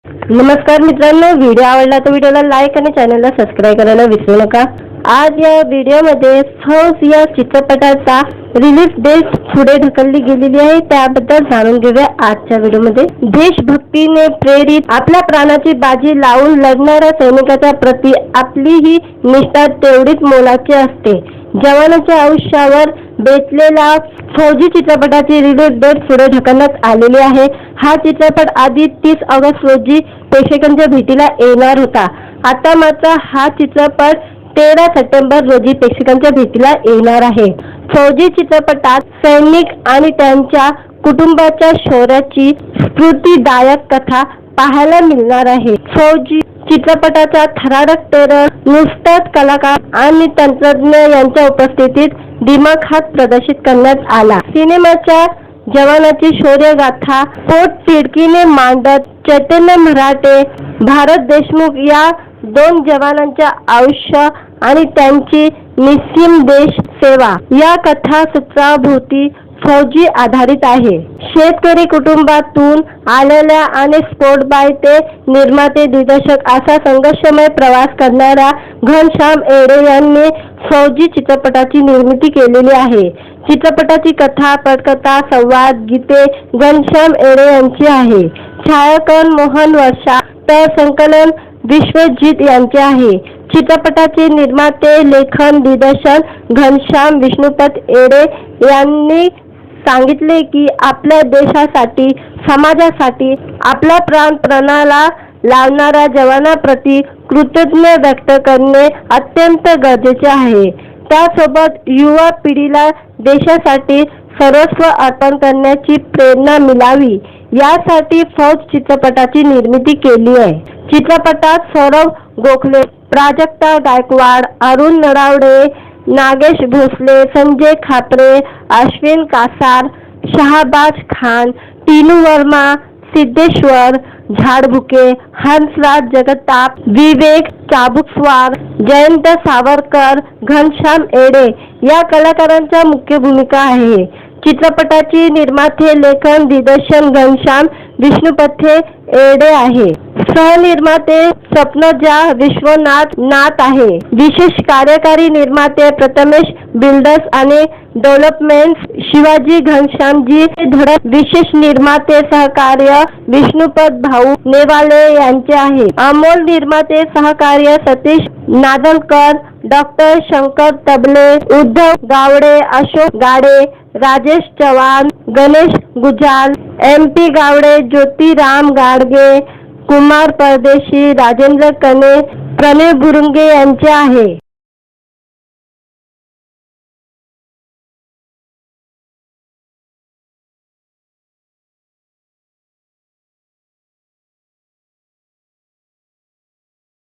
नमस्कार मित्रांनो, व्हिडिओ आवडला तर व्हिडिओला लाईक आणि चॅनलला सबस्क्राईब करायला विसरू नका। आज या व्हिडिओमध्ये फौज या चित्रपटाचा रिलीज डेट पुढे ढकलली गेलेली आहे, त्याबद्दल जाणून घेऊया आजच्या व्हिडिओमध्ये। देशभक्तीने प्रेरित आपल्या प्राणाची बाजी लावून लढणाऱ्या सैनिकाच्या प्रती आपली ही निष्ठा तेवढीच मोलाची असते। जवानाच्या आयुष्यावर बेतलेला फौजी चित्रपटाची रिलीज डेट पुढे ढकलण्यात आलेली आहे। हा चित्रपट आधी 30 ऑगस्ट रोजी प्रेक्षकांच्या भेटीला येणार होता। आता मात्र हा चित्रपट 13 सप्टेंबर रोजी प्रेक्षकांच्या भेटीला येणार आहे। फौजी चित्रपटात सैनिक आणि त्यांच्या कुटुंबाच्या शौर्याची स्फूर्तिदायक कथा पाहायला मिळणार आहे। फौजी चित्रपटाचा थरारक ट्रेलर नुकताच कलाकार आणि तंत्रज्ञ यांच्या उपस्थितीत दिमाखात प्रदर्शित करण्यात आला। सिनेमाच्या जवानाची शौर्यगाथा पोटतिडकीने मांडत चैतन्य मराठे, भारत देशमुख या दोन जवानांच्या आयुष्य आणि त्यांची निस्सीम देश सेवा या कथासूत्राभोवती फौजी आधारित आहे। शेतकरी कुटुंबातून आलेल्या आणि स्पोर्ट बाय ते निर्माते दिग्दर्शक असा संघर्षमय प्रवास करणाऱ्या घनश्याम एडे यांनी फौजी चित्रपटाची निर्मिती केलेली आहे। चित्रपटाची कथा, पटकथा, संवाद, गीते घनश्याम एडे यांची आहे। छायाकन मोहन वर्षा, तर संकलन विश्वजित यांचे आहे। चित्रपटाचे निर्माते, लेखन, दिग्दर्शन घनश्याम विष्णुपत एडे यांनी सांगितले की आपल्या देशासाठी, समाजासाठी आपला प्राण पणाला लावणाऱ्या जवानांप्रती कृतज्ञता व्यक्त करणे अत्यंत गरजेचे आहे। त्यासोबत युवा पिढीला देशासाठी सर्वस्व अर्पण करण्याची प्रेरणा मिळावी यासाठी फौज चित्रपटाची निर्मिती केली आहे। चित्रपटात सौरभ गोखले, प्राजक्ता गायकवाड, अरुण नरावडे, नागेश भोसले, संजय खापरे, अश्विन कासार, शहाबाज खान, टीनू वर्मा, सिद्धेश्वर झाडबुके, हंसराज जगताप, विवेक चाबुकस्वार, जयंत सावरकर, घनश्याम एडे या कलाकारांच्या मुख्य भूमिका आहे। चित्रपटाची निर्माते, लेखन, दिग्दर्शन घनश्याम विष्णुपथे एडे आहे। सहनिर्माते स्वप्नजा विश्वनाथ आहे। विशेष कार्यकारी निर्माते प्रथमेश बिल्डर्स आणि डेव्हलपमेंट्स शिवाजी घनश्यामजी धडक। विशेष निर्माते सहकार्य विष्णुपत भाऊ नेवाले यांचे आहे। अमोल निर्माते सहकार्य सतीश नादलकर, डॉक्टर शंकर तबले, उद्धव गावडे, अशोक गाडे, राजेश चव्हाण, गणेश गुजाल, MP गावडे, ज्योतिराम गाडगे, कुमार परदेशी, राजेंद्र कने, प्रणय बुरुंगे यांचे आहे।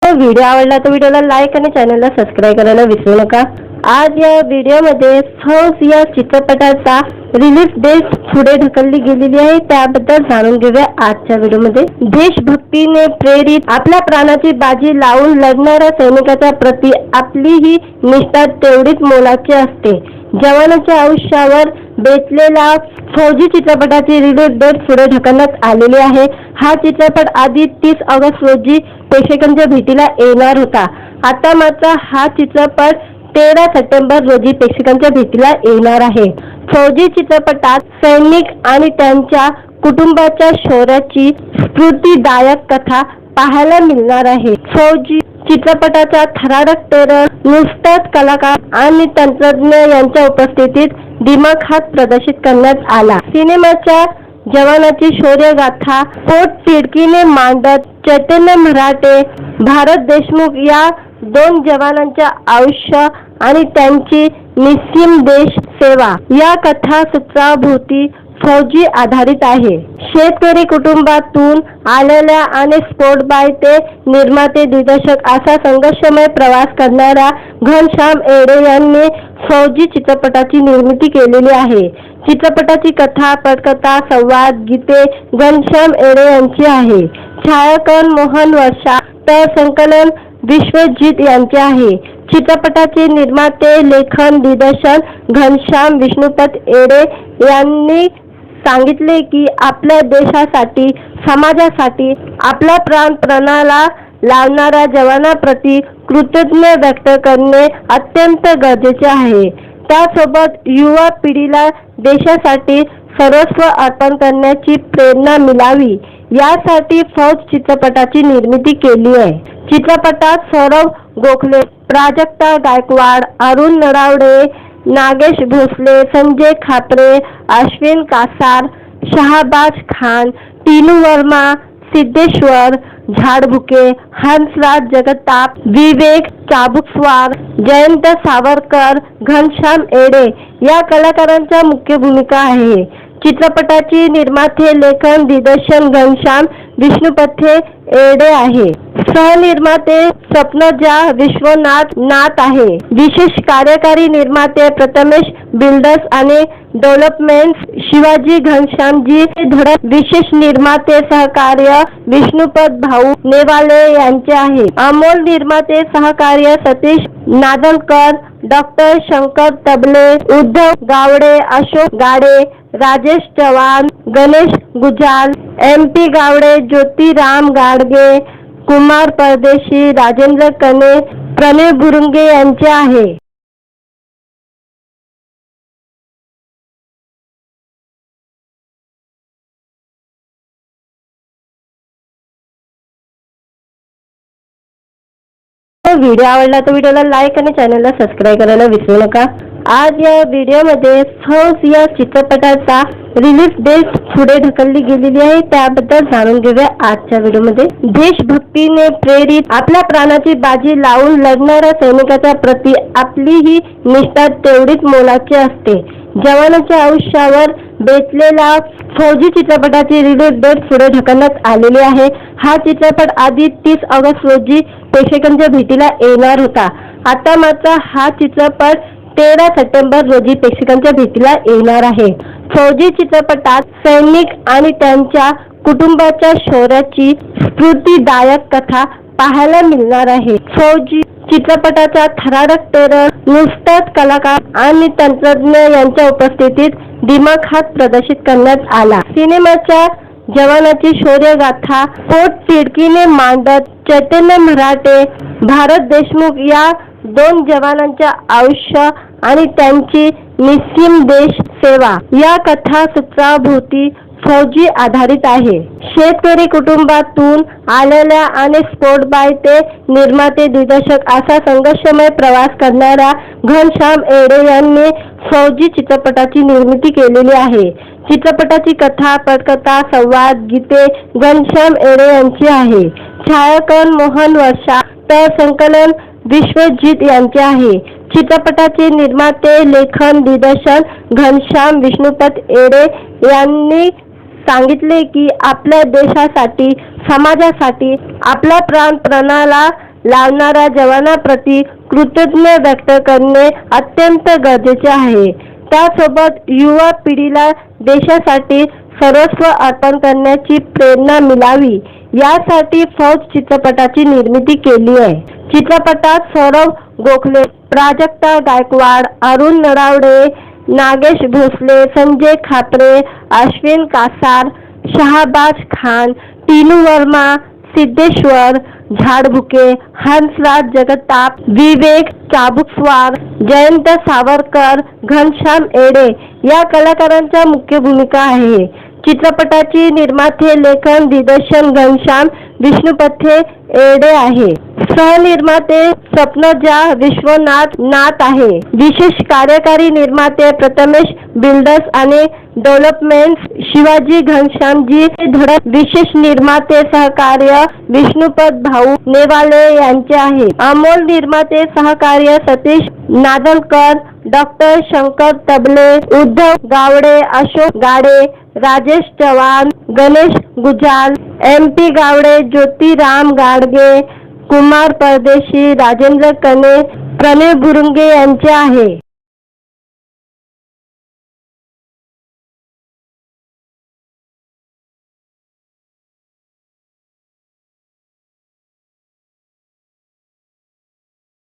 व्हिडिओ आवडला तर व्हिडिओला लाईक आणि चॅनलला सबस्क्राईब करायला विसरू नका। आज या व्हिडिओमध्ये फौज या चित्रपटाचा रिलीज डेट पुढे ढकलली गेलेली आहे, त्याबद्दल जाणून घेऊया आजच्या व्हिडिओमध्ये। देशभक्तीने प्रेरित आपल्या प्राणाची बाजी लावून लढणाऱ्या सैनिकाच्या प्रती आपली ही निष्ठा तेवढीच मोलाची असते। जवानाच्या आयुष्यावर बेतलेला फौजी चित्रपटाची रिलीज डेट पुढे ढकलण्यात आलेली आहे। हा चित्रपट आधी 30 ऑगस्ट रोजी प्रेक्षकांच्या भेटीला येणार होता। आता मात्र हा चित्रपट 13 सप्टेंबर रोजी प्रेक्षकांच्या भेटीला येणार आहे। फौजी चित्रपटात सैनिक आणि त्यांच्या कुटुंबाच्या शौर्याची स्फूर्तिदायक कथा पाहायला मिळणार आहे। फौजी चित्रपटाचा थरारक ट्रेलर नुकताच कलाकार आणि तंत्रज्ञ यांच्या उपस्थितीत दिमाखात प्रदर्शित करण्यात आला। सिनेमाच्या जवानाची शौर्यगाथा पोटतिडकीने मांडत चैतन्य मराठे, भारत देशमुख या दोन जवानांच्या आयुष्य आणि त्यांची निस्सीम देश सेवा या कथासूत्राभोवती फौजी आधारित आहे। शेतकरी कुटुंबातून आलेल्या आणि स्पोर्ट बाय ते निर्माते दिग्दर्शक असा संघर्षमय प्रवास करणाऱ्या घनश्याम एडे यांनी फौजी चित्रपटाची निर्मिती केलेली आहे। चित्रपटाची कथा, पटकथा, संवाद, गीते घनश्याम एडे यांची आहे। छायाकन मोहन वर्षा, तर संकलन विश्वजित यांचे आहे। चित्रपटाचे निर्माते, लेखन, दिग्दर्शन घनश्याम विष्णुपत एडे यांनी सांगितले की आपल्या देशासाठी, समाजासाठी आपला प्राण प्राणाला लावणाऱ्या जवानाप्रती कृतज्ञ व्यक्त करणे अत्यंत गरजेचे आहे. त्यासोबत युवा पिढीला देशासाठी सर्वस्व अर्पण करण्याची प्रेरणा मिळावी यासाठी फौज चित्रपटाची निर्मिती केली आहे. चित्रपटात सौरभ गोखले, प्राजक्ता गायकवाड, अरुण नरावडे, नागेश भोसले, संजय खापरे, अश्विन कासार, शहाबाज खान, टीनू वर्मा, सिद्धेश्वर झाडबुके, हंसराज जगताप, विवेक चाबुकस्वार, जयंत सावरकर, घनश्याम एडे या कलाकारांच्या मुख्य भूमिका आहे. चित्रपटाची निर्माते, लेखन, दिग्दर्शन घनश्याम विष्णुपथे एडे आहे. सहनिर्माते स्वप्नजा विश्वनाथ आहे. विशेष कार्यकारी निर्माते प्रथमेश बिल्डर्स आणि डेव्हलपमेंट्स शिवाजी घनश्यामजी धडक. विशेष निर्माते सहकार्य विष्णुपत भाऊ नेवाले यांचे आहे. अमोल निर्माते सहकार्य सतीश नादलकर, डॉक्टर शंकर तबले, उद्धव गावडे, अशोक गाडे, राजेश चव्हाण, गणेश गुजाल, MP गावडे, ज्योतिराम गाडगे, कुमार परदेशी, राजेंद्र कने, प्रणय बुरुंगे यांचे आहे. व्हिडिओ आवडला तर व्हिडिओला लाईक आणि चॅनलला सबस्क्राईब करायला विसरू नका. आज या व्हिडिओमध्ये फौज या चित्रपटाचा रिलीज डेट पुढे ढकलली गेलेली आहे, त्याबद्दल जाणून घेऊया आजच्या व्हिडिओमध्ये. देशभक्तीने प्रेरित आपल्या प्राणाची बाजी लावून लढणाऱ्या सैनिकाच्या प्रती आपली ही निष्ठा तेवढीच मोलाची असते. जवानाच्या आयुष्यावर बेतलेला फौजी चित्रपटाची रिलीज डेट पुढे ढकलण्यात आलेली आहे. हा चित्रपट आधी 30 ऑगस्ट रोजी प्रेक्षकांच्या भेटीला येणार होता. आता मात्र हा चित्रपट 13 सप्टेंबर रोजी प्रेक्षकांच्या भेटीला येणार आहे. फौजी चित्रपटात सैनिक आणि त्यांच्या कुटुंबाच्या शौर्याची स्फूर्तिदायक कथा पाहायला मिळणार आहे. फौजी चित्रपटाचा थरारक ट्रेलर नुकताच कलाकार आणि तंत्रज्ञ यांच्या उपस्थितीत दिमाखात प्रदर्शित करण्यात आला. सिनेमाच्या जवानाची शौर्यगाथा पोट तिडकीने मांडत चैतन्य मराठे, भारत देशमुख या 2 जवानांच्या आयुष्य आणि त्यांची निस्सीम देश सेवा या कथासूत्राभोवती फौजी आधारित आहे. शेतकरी कुटुंबातून आलेल्या आणि स्पोर्ट बाय ते निर्माते दिग्दर्शक असा संघर्षमय प्रवास करणाऱ्या घनश्याम एडे यांनी फौजी चित्रपटाची निर्मिती केलेली आहे. चित्रपटाची कथा, पटकथा, संवाद, गीते घनश्याम एडे यांची आहे. छायाकन मोहन वर्षा, तर संकलन विश्वजित यांचे आहे. चित्रपटाचे निर्माते, लेखन, दिग्दर्शन घनश्याम विष्णुपथ एडे यांनी सांगितले की आपल्या देशासाठी, समाजासाठी आपला प्राण प्राणाला लावणाऱ्या जवानाप्रती कृतज्ञ व्यक्त करणे अत्यंत गरजेचे आहे. त्यासोबत युवा पिढीला देशासाठी सर्वस्व अर्पण करण्याची प्रेरणा मिळावी यासाठी फौज चित्रपटाची निर्मिती केली आहे. चित्रपटात सौरभ गोखले, प्राजक्ता गायकवाड, अरुण नरावडे, नागेश भोसले, संजय खापरे, अश्विन कासार, शहाबाज खान, टीनू वर्मा, सिद्धेश्वर झाडबुके, हंसराज जगताप, विवेक चाबुकस्वार, जयंत सावरकर, घनश्याम एडे या कलाकारांच्या मुख्य भूमिका आहे. चित्रपटाची निर्माते, लेखन, दिग्दर्शन घनश्याम विष्णुपथे एडे आहे. सहनिर्माते स्वप्नजा विश्वनाथ आहे. विशेष कार्यकारी निर्माते प्रथमेश बिल्डर्स आणि डेव्हलपमेंट्स शिवाजी घनश्यामजी धडक. विशेष निर्माते सहकार्य विष्णुपत भाऊ नेवाले यांचे आहे. अमोल निर्माते सहकार्य सतीश नादलकर, डॉक्टर शंकर तबले, उद्धव गावडे, अशोक गाडे, राजेश चव्हाण, गणेश गुजाल, MP गावडे, ज्योतिराम गाडगे, कुमार परदेशी, राजेंद्र कने, प्रणय बुरुंगे यांचे आहे.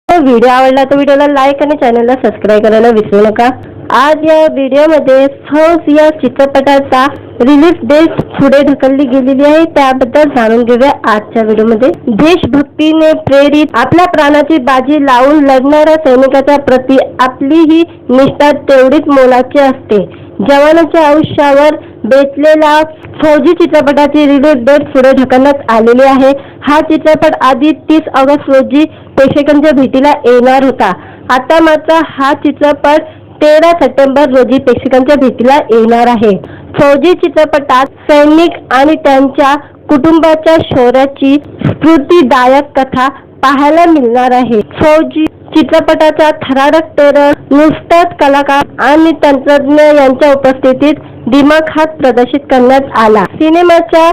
व्हिडिओ आवडला तर व्हिडिओला लाईक आणि चॅनलला सबस्क्राईब करायला विसरू नका. आज या व्हिडिओमध्ये फौज या चित्रपटाचा रिलीज डेट पुढे ढकलली गेलेली आहे, त्याबद्दल जाणून घेऊया आजच्या व्हिडिओमध्ये। देशभक्तीने प्रेरित आपल्या प्राणाची बाजी लावून लढणाऱ्या सैनिकाच्या प्रती आपली ही निष्ठा तेवढीच मोलाची असते। जवानाच्या आयुष्यावर बेतलेला फौजी चित्रपटाची रिलीज डेट पुढे ढकलण्यात आलेली आहे। हा चित्रपट आधी 30 ऑगस्ट रोजी प्रेक्षकांच्या भेटीला येणार होता। आता मात्र हा चित्रपट 13 सप्टेंबर रोजी प्रेक्षकांच्या भेटीला येणार आहे। फौजी चित्रपटात सैनिक आणि त्यांच्या कुटुंबाच्या शौर्याची स्फूर्तिदायक कथा पाहायला मिळणार आहे। फौजी चित्रपटाचा थरारक ट्रेलर नुकताच कलाकार आणि तंत्रज्ञ यांच्या उपस्थितीत दिमाखात प्रदर्शित करण्यात आला। सिनेमाच्या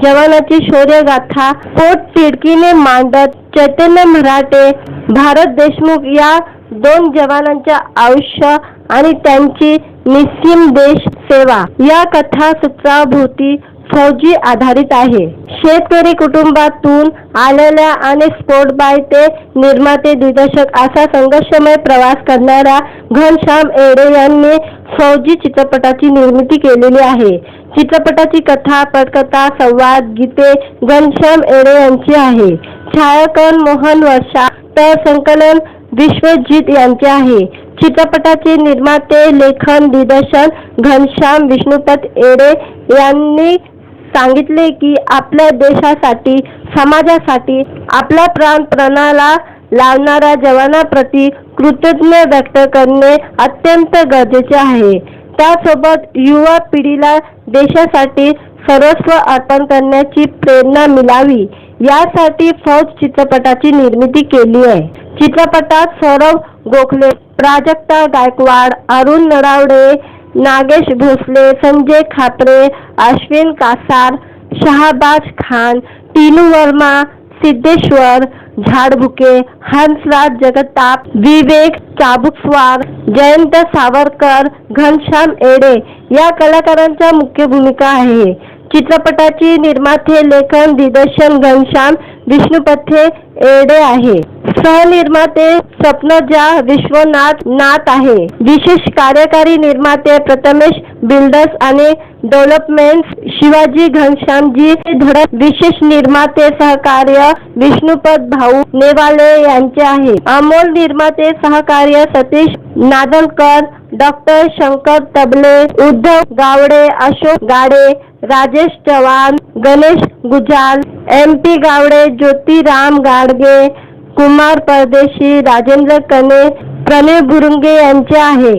जवानाची शौर्यगाथा पोटतिडकीने मांडत चैतन्य मराठे, भारत देशमुख या दोन जवानांच्या आयुष्य आणि त्यांची निस्सीम देश सेवा या कथासूत्राभोवती फौजी आधारित आहे। शेतकरी कुटुंबातून आलेल्या आणि स्पोर्ट बाय ते निर्माते दिग्दर्शक असा संघर्षमय प्रवास करणाऱ्या घनश्याम एडे यांनी फौजी चित्रपटाची निर्मिती केलेली आहे। चित्रपटाची कथा, पटकथा, संवाद, गीते घनश्याम एडे यांची आहे। छायाकन मोहन वर्षा तर संकलन विश्वजित यांचे आहे। चित्रपटाचे निर्माते, लेखन, दिग्दर्शन घनश्याम विष्णुपत एडे यांनी सांगितले की आपल्या देशासाठी, समाजासाठी आपला प्राण पणाला लावणाऱ्या जवानांप्रती कृतज्ञता व्यक्त करणे अत्यंत गरजेचे आहे। त्यासोबत युवा पिढीला देशासाठी सर्वस्व अर्पण करण्याची प्रेरणा मिळावी यासाठी फौज चित्रपटाची निर्मिती केली आहे। चित्रपटात सौरभ गोखले, प्राजक्ता गायकवाड, अरुण नरावडे, नागेश भोसले, संजय खापरे, अश्विन कासार, शहाबाज खान, टीनू वर्मा, सिद्धेश्वर झाडबुके, हंसराज जगताप, विवेक चाबुकस्वार, जयंत सावरकर, घनश्याम एडे या कलाकारांच्या मुख्य भूमिका आहे। चित्रपटाची निर्माते, लेखन, दिग्दर्शन घनश्याम विष्णुपथे एडे आहे। सहनिर्माते स्वप्नजा विश्वनाथ नाथ आहे। विशेष कार्यकारी निर्माते प्रथमेश बिल्डर्स आणि डेव्हलपमेंट्स शिवाजी घनश्यामजी धडक। विशेष निर्माते सहकार्य विष्णुपत भाऊ नेवाले यांचे आहे। अमोल निर्माते सहकार्य सतीश नादलकर, डॉक्टर शंकर तबले, उद्धव गावडे, अशोक गाडे, राजेश चव्हाण, गणेश गुजाल, MP गावडे, ज्योतिराम गाडगे, कुमार परदेशी, राजेंद्र कने, प्रणय बुरुंगे यांचे आहे।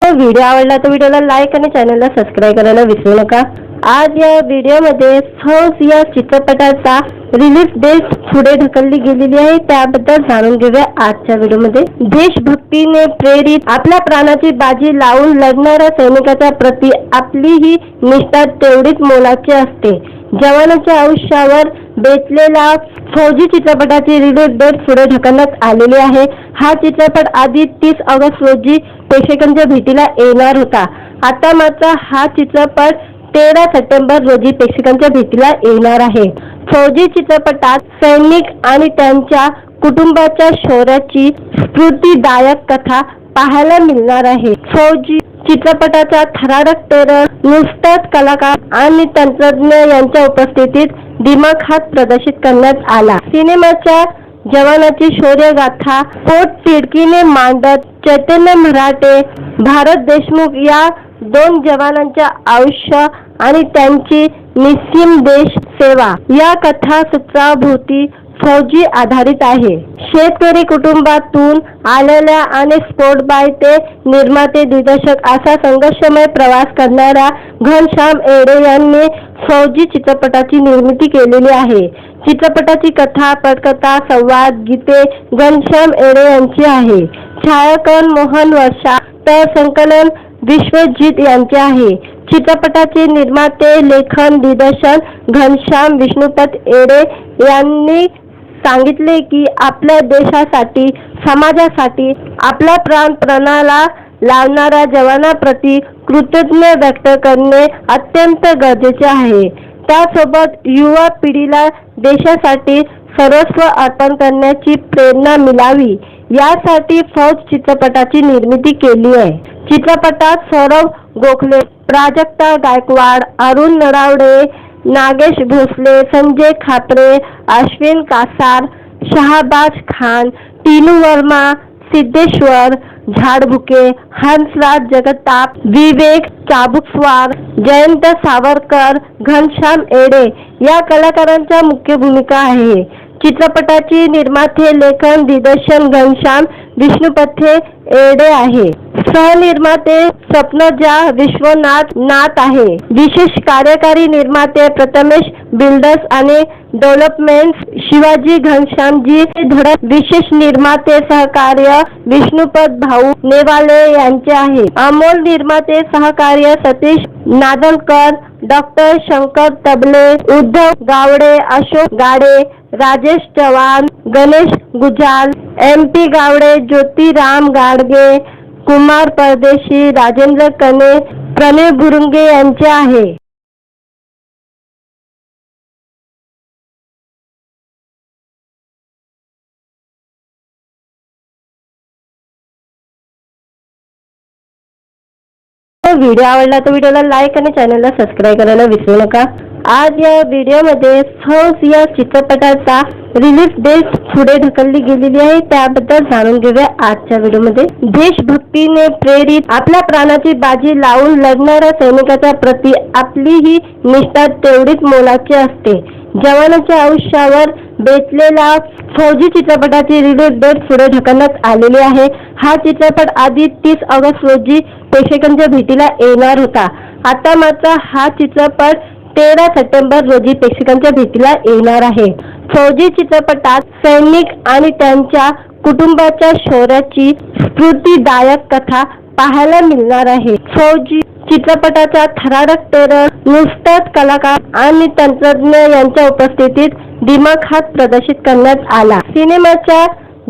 व्हिडिओ आवडला तर व्हिडिओला लाईक आणि चॅनलला सबस्क्राईब करायला विसरू नका। आज या व्हिडिओमध्ये फौज या चित्रपटाचा रिलीज डेट पुढे ढकलली गेलेली आहे, त्याबद्दल जाणून घेऊया आजच्या व्हिडिओमध्ये। देशभक्तीने प्रेरित आपल्या प्राणाची बाजी लावून लढणाऱ्या सैनिकाच्या प्रती आपली ही निष्ठा तेवढीच मोलाची असते। जवानाच्या आयुष्यावर बेतलेला फौजी चित्रपटाची रिलीज डेट पुढे ढकलण्यात आलेली आहे। हा चित्रपट आधी 30 ऑगस्ट रोजी प्रेक्षकांच्या भेटीला येणार होता। आता मात्र हा चित्रपट 13 सप्टेंबर रोजी प्रेक्षकांच्या भेटीला येणार आहे। फौजी चित्रपटात सैनिक आणि त्यांच्या कुटुंबाच्या शौर्याची स्फूर्तिदायक कथा पाहायला मिळणार आहे। फौजी चित्रपटाचा थरारक ट्रेलर नुकताच कलाकार आणि तंत्रज्ञ यांच्या उपस्थितीत दिमाखात प्रदर्शित करण्यात आला। सिनेमाच्या जवानाची शौर्यगाथा पोटतिडकीने मांडत चैतन्य मराठे, भारत देशमुख या दोन जवानांच्या आयुष्य आणि त्यांची निस्सीम देश सेवा या कथासूत्राभोवती फौजी आधारित आहे। शेतकरी कुटुंबातून आलेल्या आणि स्पोर्ट बाय ते निर्माते दिग्दर्शक असा संघर्षमय प्रवास करणाऱ्या घनश्याम एडे यांनी फौजी चित्रपटाची निर्मिती केलेली आहे। चित्रपटाची कथा, पटकथा, संवाद, गीते घनश्याम एडे यांची आहे। छायाकन मोहन वर्षा तर संकलन विश्वजित यांचे आहे। चित्रपटाचे निर्माते, लेखन, दिग्दर्शन घनश्याम विष्णुपत एडे यांनी सांगितले की आपल्या देशासाठी, समाजासाठी आपला प्राण पणाला लावणाऱ्या जवानाप्रती कृतज्ञता व्यक्त करणे अत्यंत गरजेचे आहे। त्यासोबत युवा पिढीला देशासाठी सर्वस्व अर्पण करण्याची प्रेरणा मिळावी यासाठी फौज चित्रपटाची निर्मिती केली आहे। चित्रपटात सौरभ गोखले, प्राजक्ता गायकवाड, अरुण नरावडे, नागेश भोसले, संजय खापरे, अश्विन कासार, शहाबाज खान, टीनू वर्मा, सिद्धेश्वर झाडबुके, हंसराज जगताप, विवेक चाबुकस्वार, जयंत सावरकर, घनश्याम एडे या कलाकारांच्या मुख्य भूमिका आहे। चित्रपटाची निर्माते, लेखन, दिग्दर्शन घनश्याम विष्णुपथे एडे आहे। सहनिर्माते स्वप्नजा विश्वनाथ आहे। विशेष कार्यकारी निर्माते प्रथमेश बिल्डर्स आणि डेव्हलपमेंट्स शिवाजी घनश्यामजी धडक। विशेष निर्माते सहकार्य विष्णुपत भाऊ नेवाले यांचे आहे। अमोल निर्माते सहकार्य सतीश नादलकर, डॉक्टर शंकर तबले, उद्धव गावडे, अशोक गाडे, राजेश चव्हाण, गणेश गुजाल, MP गावडे, ज्योतिराम गाडगे, कुमार परदेशी, राजेंद्र कने, प्रणय बुरुंगे यांचे आहे। व्हिडिओ आवडला तर व्हिडिओला लाईक आणि चॅनलला सबस्क्राईब करायला विसरू नका। आज या व्हिडिओमध्ये फौज या चित्रपटाचा रिलीज डेट पुढे ढकलली गेलेली आहे, त्याबद्दल जाणून घेऊया आजच्या व्हिडिओमध्ये। देशभक्तीने प्रेरित आपल्या प्राणाची बाजी लावून लढणाऱ्या सैनिकाच्या प्रती आपली ही निष्ठा तेवढीच मोलाची असते। जवानाच्या आयुष्यावर बेतलेला फौजी चित्रपटाची रिलीज डेट पुढे ढकलण्यात आलेली आहे। हा चित्रपट आधी 30 ऑगस्ट रोजी प्रेक्षकांच्या भेटीला येणार होता। आता मात्र हा चित्रपट 13 सप्टेंबर रोजी प्रेक्षकांच्या भेटीला येणार आहे। फौजी चित्रपटात सैनिक आणि त्यांच्या कुटुंबाच्या शौर्याची स्फूर्तिदायक कथा पाहायला मिळणार आहे। फौजी चित्रपटाचा थरारक ट्रेलर नुकताच कलाकार आणि तंत्रज्ञ यांच्या उपस्थितीत दिमाखात प्रदर्शित करण्यात आला। सिनेमाच्या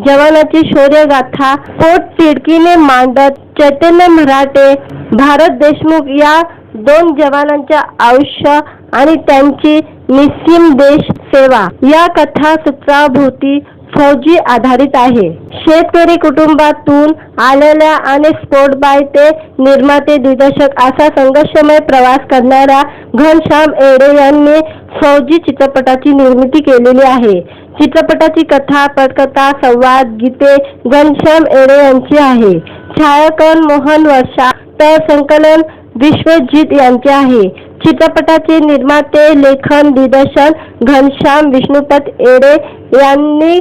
जवानाची शौर्यगाथा पोटतिडकीने मांडत चैतन्य मराठे, भारत देशमुख या 2 जवानांच्या आयुष्य आणि त्यांची निस्सीम देश सेवा या कथासूत्राभोवती फौजी आधारित आहे। शेतकरी कुटुंबातून आलेल्या आणि स्पोर्ट बाय ते निर्माते दिग्दर्शक असा संघर्षमय प्रवास करणाऱ्या घनश्याम एडे यांनी फौजी चित्रपटाची निर्मिती केलेली आहे। चित्रपटाची कथा, पटकथा, संवाद, गीते घनश्याम एडे यांची आहे। छायाकन मोहन वर्षा, तर संकलन विश्वजित यांचे आहे। चित्रपटाचे निर्माते, लेखन, दिग्दर्शन घनश्याम विष्णुपथ एडे यांनी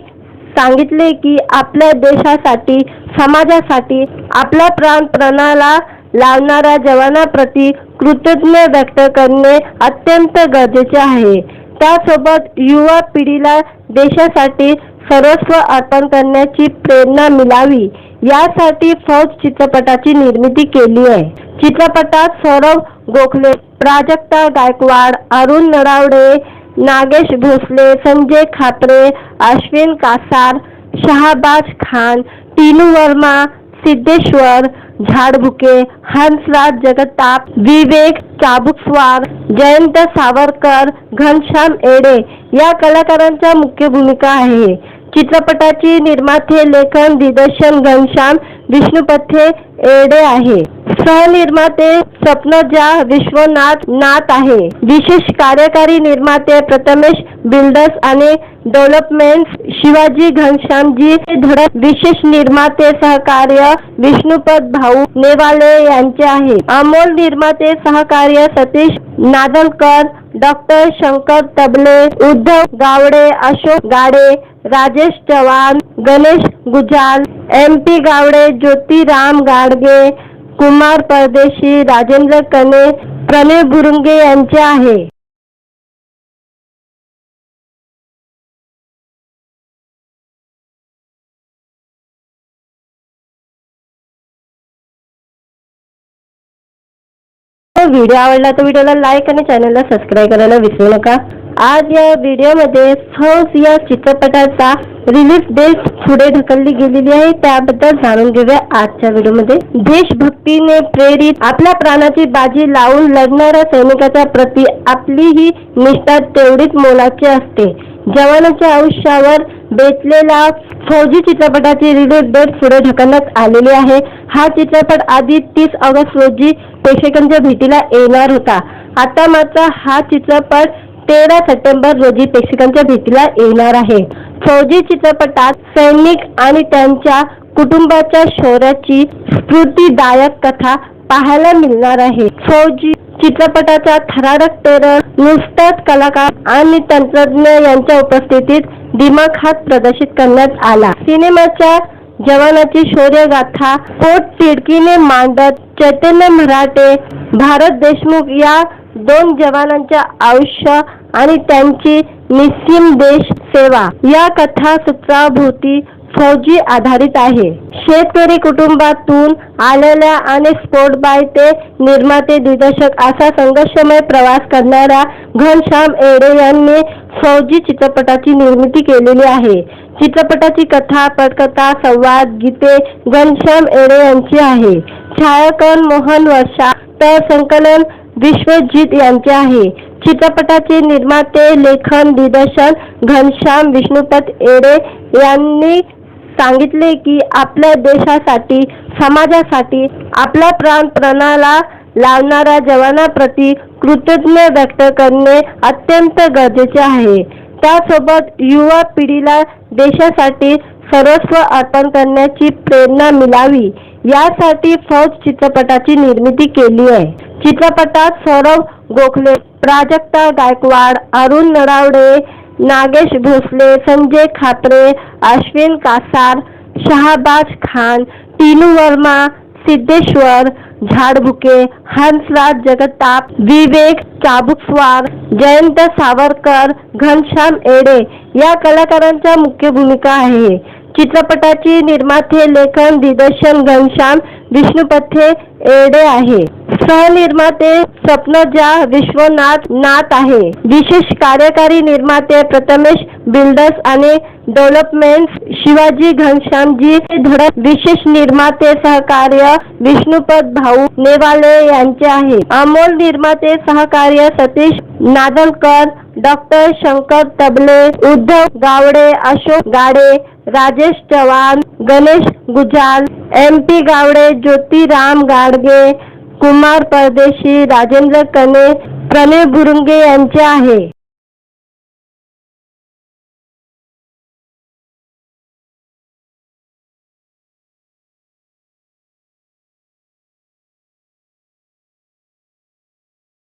सांगितले की आपल्या देशासाठी, समाजासाठी आपला प्राण पणाला लावणाऱ्या जवानाप्रती कृतज्ञता व्यक्त करणे अत्यंत गरजेचे आहे। त्यासोबत युवा पिढीला देशासाठी सर्वस्व अर्पण करण्याची प्रेरणा मिळावी यासाठी फौज चित्रपटाची निर्मिती केली आहे। चित्रपटात सौरभ गोखले, प्राजक्ता गायकवाड, अरुण नरावडे, नागेश भोसले, संजय खापरे, अश्विन कासार, शहाबाज खान, टीनू वर्मा, सिद्धेश्वर झाडबुके, हंसराज जगताप, विवेक चाबुकस्वार, जयंत सावरकर, घनश्याम एडे या कलाकारांच्या मुख्य भूमिका आहे। चित्रपटाची निर्माते, लेखन, दिग्दर्शन घनश्याम विष्णुपथे एडे आहे। सहनिर्माते स्वप्नजा विश्वनाथ आहे। विशेष कार्यकारी निर्माते प्रथमेश बिल्डर्स आणि डेव्हलपमेंट्स शिवाजी घनश्यामजी धडक। विशेष निर्माते सहकार्य विष्णुपत भाऊ नेवाले यांचे आहे। अमोल निर्माते सहकार्य सतीश नादलकर, डॉक्टर शंकर तबले, उद्धव गावडे, अशोक गाडे, राजेश चव्हाण, गणेश गुजाल, MP गावडे, ज्योतिराम गाडगे, कुमार परदेशी, राजेंद्र कने, प्रणय बुरुंगे यांचे आहे। व्हिडिओ आवडला तर व्हिडिओला लाईक आणि चॅनलला सबस्क्राईब करायला विसरू नका। आज या व्हिडिओमध्ये फौज या चित्रपटाचा रिलीज डेट पुढे ढकलली गेलेली आहे, त्याबद्दल जाणून घेऊया आजच्या व्हिडिओमध्ये। देशभक्तीने प्रेरित आपल्या प्राणाची बाजी लावून लढणाऱ्या सैनिकाच्या प्रती आपली ही निष्ठा तेवढीच मोलाची असते। जवानाच्या आयुष्यावर बेतलेला फौजी चित्रपटाची रिलीज डेट पुढे ढकलण्यात आलेली आहे। हा चित्रपट आधी 30 ऑगस्ट रोजी प्रेक्षकांच्या भेटीला येणार होता। आता मात्र हा चित्रपट 13 सप्टेंबर रोजी प्रेक्षकांच्या भेटीला येणार आहे। फौजी चित्रपटात सैनिक आणि त्यांच्या कुटुंबाच्या शौर्याची स्फूर्तिदायक कथा पाहायला मिळणार आहे। फौजी चित्रपटाचा थरारक ट्रेलर नुकताच कलाकार आणि तंत्रज्ञ यांच्या उपस्थितीत दिमाखात प्रदर्शित करण्यात आला। सिनेमाच्या जवानाची शौर्यगाथा पोटतिडकीने मांडत चैतन्य मराठे, भारत देशमुख या दोन जवानांच्या आयुष्य आणि त्यांची निस्सीम देश सेवा या कथासूत्राभोवती फौजी आधारित आहे। शेतकरी कुटुंबातून आलेल्या आणि स्पोर्ट बाय ते निर्माते दिग्दर्शक असा संघर्षमय प्रवास करणाऱ्या घनश्याम येडे यांनी फौजी चित्रपटाची निर्मिती केलेली आहे। चित्रपटाची कथा, पटकथा, संवाद, गीते घनश्याम येडे यांची आहे। छायाकन मोहन वर्षा तर संकलन विश्वजित यांचे आहे। चित्रपटाचे निर्माते, लेखन, दिग्दर्शन घनश्याम विष्णुपत येडे यांनी सांगितले की आपल्या देशासाठी, समाजासाठी आपला प्राण पणाला लावणाऱ्या जवानांप्रती कृतज्ञता व्यक्त करणे अत्यंत गरजेचे आहे। त्यासोबत युवा पिढीला देशासाठी सर्वस्व अर्पण करण्याची प्रेरणा मिळावी यासाठी फौज चित्रपटाची निर्मिती केली आहे। चित्रपटात सौरभ गोखले, प्राजक्ता गायकवाड, अरुण नरावडे, नागेश भोसले, संजय खापरे, अश्विन कासार, शहाबाज खान, टीनू वर्मा, सिद्धेश्वर झाडबुके, हंसराज जगताप, विवेक चाबुकस्वार, जयंत सावरकर, घनश्याम येडे या कलाकारांच्या मुख्य भूमिका आहे। चित्रपटाची निर्माते, लेखन, दिग्दर्शन घनश्याम विष्णुपथे येडे आहे। सहनिर्माते स्वप्नजा विश्वनाथ आहे। विशेष कार्यकारी निर्माते प्रथमेश बिल्डर्स आणि डेव्हलपमेंट्स शिवाजी घनश्यामजी धडक। विशेष निर्माते सहकार्य विष्णुपत भाऊ नेवाले यांचे आहे। अमोल निर्माते सहकार्य सतीश नादलकर, डॉक्टर शंकर तबले, उद्धव गावडे, अशोक गाडे, राजेश चव्हाण, गणेश गुजाल, MP गावडे, ज्योतिराम गाडगे, कुमार परदेशी, राजेंद्र कने, प्रणय बुरुंगे यांचे आहे।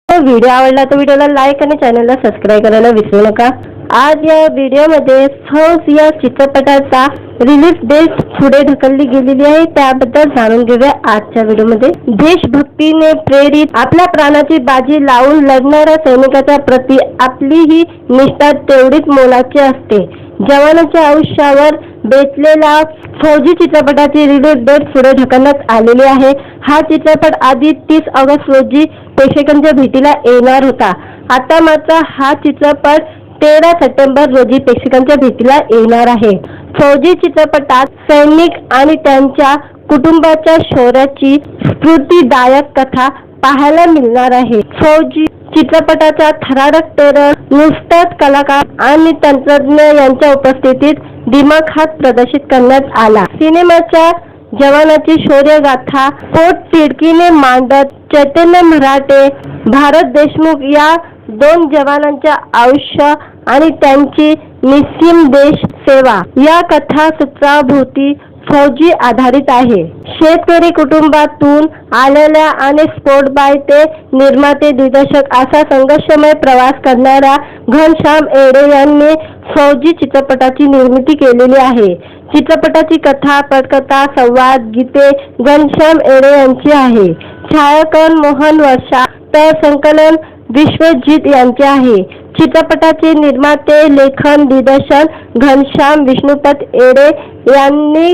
व्हिडिओ आवडला तर व्हिडिओला लाईक आणि चॅनलला सबस्क्राईब करायला विसरू नका। आज या व्हिडिओमध्ये फौज या चित्रपटाचा रिलीज डेट पुढे ढकलली गेलेली आहे, त्याबद्दल जाणून घेऊया आजच्या व्हिडिओमध्ये। देशभक्तीने प्रेरित आपल्या प्राणाची बाजी लावून लढणाऱ्या सैनिकाच्या प्रती आपली ही निष्ठा तेवढीच मोलाची असते। जवानाच्या आयुष्यावर बेतलेला फौजी चित्रपटाची रिलीज डेट पुढे ढकलण्यात आलेली आहे। हा चित्रपट आधी 30 ऑगस्ट रोजी प्रेक्षकांच्या भेटीला येणार होता। आता मात्र हा चित्रपट 13 सप्टेंबर रोजी प्रेक्षकांच्या भेटीला येणार आहे। फौजी चित्रपटात सैनिक आणि त्यांच्या कुटुंबाच्या शौर्याची स्फूर्तिदायक कथा पाहायला मिळणार आहे। फौजी चित्रपटाचा थरारक ट्रेलर नुकताच कलाकार आणि तंत्रज्ञ यांच्या उपस्थितीत दिमाखात प्रदर्शित करण्यात आला। सिनेमाच्या जवानाची शौर्यगाथा पोटतिडकीने मांडत चैतन्य मराठे, भारत देशमुख या दोन जवानांच्या आयुष्य आणि त्यांची निस्सीम देश सेवा या कथासूत्राभोवती फौजी आधारित आहे। शेतकरी कुटुंबातून आलेल्या आणि स्पोर्ट बाय ते निर्माते दिग्दर्शक असा संघर्षमय प्रवास करणाऱ्या घनश्याम येडे यांनी फौजी चित्रपटाची निर्मिती केलेली आहे। चित्रपटाची कथा, पटकथा, संवाद, गीते घनश्याम येडे यांची आहे। छायाकन मोहन वर्षा तर संकलन विश्वजित यांचे आहे। चित्रपटाचे निर्माते, लेखन, दिग्दर्शन घनश्याम विष्णुपत येडे यांनी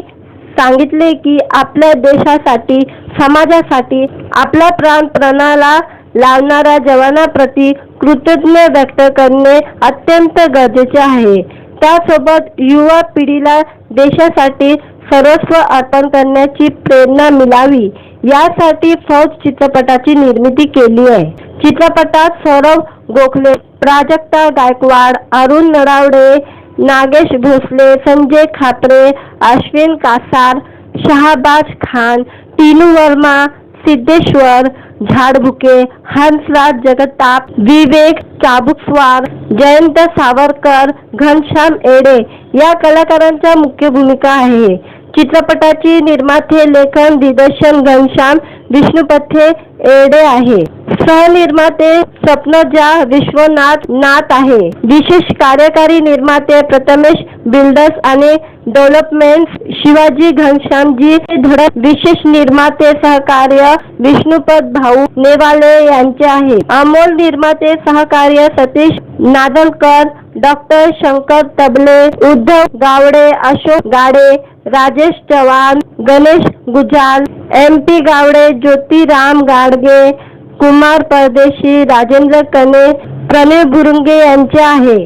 सांगितले की आपल्या देशासाठी, समाजासाठी आपला प्राण पणाला लावणाऱ्या जवानांप्रती कृतज्ञता व्यक्त करणे अत्यंत गरजेचे आहे। त्यासोबत युवा पिढीला देशासाठी सर्वस्व अर्पण करण्याची प्रेरणा मिळावी यासाठी फौज चित्रपटाची निर्मिती केली आहे। चित्रपटात सौरभ गोखले, प्राजक्ता गायकवाड, अरुण नरावडे, नागेश भोसले, संजय खापरे, अश्विन कासार, शहाबाज खान, टीनू वर्मा, सिद्धेश्वर झाडबुके, हंसराज जगताप, विवेक चाबुकस्वार, जयंत सावरकर, घनश्याम एडे या कलाकारांच्या मुख्य भूमिका आहे। चित्रपटाची निर्माते, लेखन, दिग्दर्शन घनश्याम विष्णुपथे एडे आहे। सहनिर्माते स्वप्नजा विश्वनाथ नाथ आहे। विशेष कार्यकारी निर्माते प्रथमेश बिल्डर्स आणि डेव्हलपमेंट्स शिवाजी घनश्यामजी धडक। विशेष निर्माते सहकार्य विष्णुपत भाऊ नेवाले यांचे आहे। अमोल निर्माते सहकार्य सतीश नादलकर, डॉक्टर शंकर तबले, उद्धव गावडे, अशोक गाडे, राजेश चव्हाण, गणेश गुजाल, MP गावडे, ज्योतिराम गाडगे, कुमार परदेशी, राजेंद्र कने, प्रणय बुरुंगे यांचे आहे।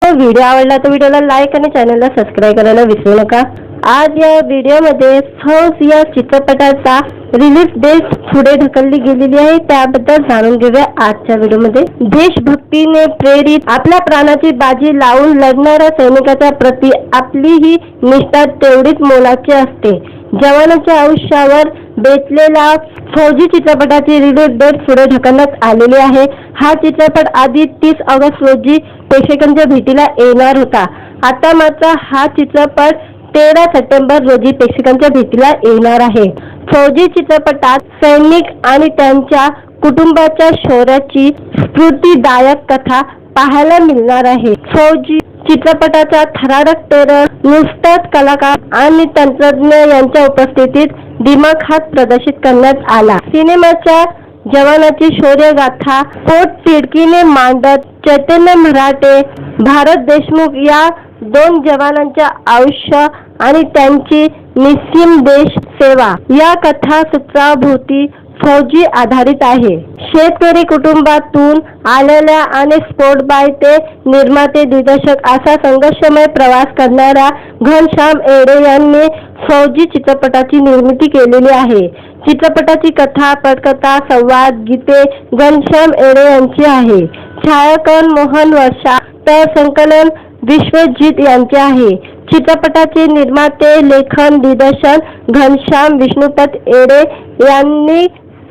व्हिडिओ आवडला तर व्हिडिओला लाईक आणि चॅनलला सबस्क्राईब करायला विसरू नका। आज या व्हिडिओमध्ये फौज या चित्रपटाचा रिलीज डेट पुढे ढकलली गेलेली आहे, त्याबद्दल जाणून घेऊया आजच्या व्हिडिओमध्ये। देशभक्तीने प्रेरित आपल्या प्राणाची बाजी लावून लढणाऱ्या सैनिकाच्या प्रती आपली ही निष्ठा तेवढीच मोलाची असते। जवानाच्या आयुष्यावर बेतलेला फौजी चित्रपटाची रिलीज डेट पुढे ढकलण्यात आलेली आहे। हा चित्रपट आधी 30 ऑगस्ट रोजी प्रेक्षकांच्या भेटीला येणार होता। आता मात्र हा चित्रपट 13 सप्टेंबर रोजी प्रेक्षकांच्या भेटीला येणार आहे। फौजी चित्रपटात सैनिक आणि त्यांच्या कुटुंबाच्या शौर्याची स्फूर्तिदायक कथा पाहायला मिळणार आहे। फौजी चित्रपटाचा थरारक ट्रेलर नुकताच कलाकार आणि तंत्रज्ञ यांच्या उपस्थितीत दिमाखात प्रदर्शित करण्यात आला। सिनेमाच्या जवानाची शौर्यगाथा पोटतिडकीने मांडत चैतन्य मराठे, भारत देशमुख या 2 जवानांच्या आयुष्य आणि त्यांची निस्सीम देश सेवा या कथासूत्राभोवती फौजी आधारित आहे। शेतकरी कुटुंबातून आलेल्या आणि स्पोर्ट बाय ते निर्माते दिग्दर्शक असा संघर्षमय प्रवास करणाऱ्या घनश्याम एडे यांनी फौजी चित्रपटाची निर्मिती केलेली आहे। चित्रपटाची कथा, पटकथा, संवाद, गीते घनश्याम एडे यांची आहे। छायाकन मोहन वर्षा तर संकलन विश्वजित यांचे आहे। चित्रपटाचे निर्माते, लेखन, दिग्दर्शन घनश्याम विष्णुपथ एडे यांनी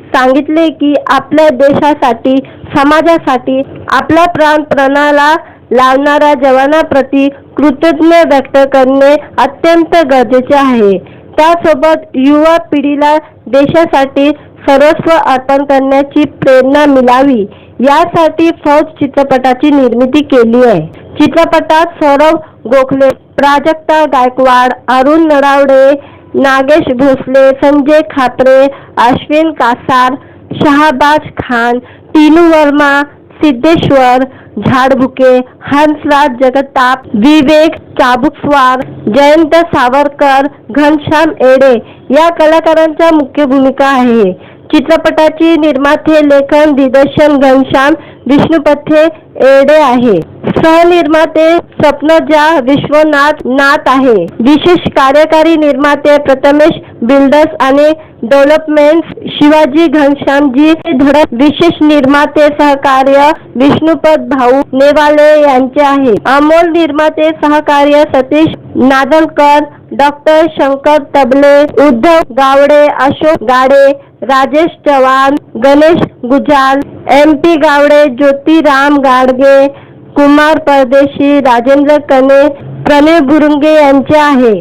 सांगितले की आपल्या देशासाठी, समाजासाठी आपला प्राण पणाला लावणाऱ्या जवानांप्रती कृतज्ञता व्यक्त करणे अत्यंत गरजेचे आहे। त्यासोबत युवा पिढीला देशासाठी सर्वस्व अर्पण करण्याची प्रेरणा मिळावी यासाठी फौज चित्रपटाची निर्मिती केली आहे। चित्रपटात सौरभ गोखले, प्राजक्ता गायकवाड, अरुण नरावडे, नागेश भोसले, संजय खापरे, अश्विन कासार, शहाबाज खान, टीनू वर्मा, सिद्धेश्वर झाडबुके, हंसराज जगताप, विवेक चाबुकस्वार, जयंत सावरकर, घनश्याम एडे या कलाकारांच्या मुख्य भूमिका आहे। चित्रपटाची निर्माते, लेखन, दिग्दर्शन घनश्याम विष्णुपथे एडे आहे। सहनिर्माते स्वप्नजा विश्वनाथ नाथ आहे। विशेष कार्यकारी निर्माते प्रथमेश बिल्डर्स आणि डेव्हलपमेंट्स शिवाजी घनश्यामजी धडक। विशेष निर्माते सहकार्य विष्णुपत भाऊ नेवाले यांचे आहे। अमोल निर्माते सहकार्य सतीश नादलकर, डॉक्टर शंकर तबले, उद्धव गावडे, अशोक गाडे, राजेश चव्हाण, गणेश गुजाल, MP गावडे, ज्योतिराम गाडगे, कुमार परदेशी, राजेंद्र कने, प्रणय बुरुंगे यांचे आहे।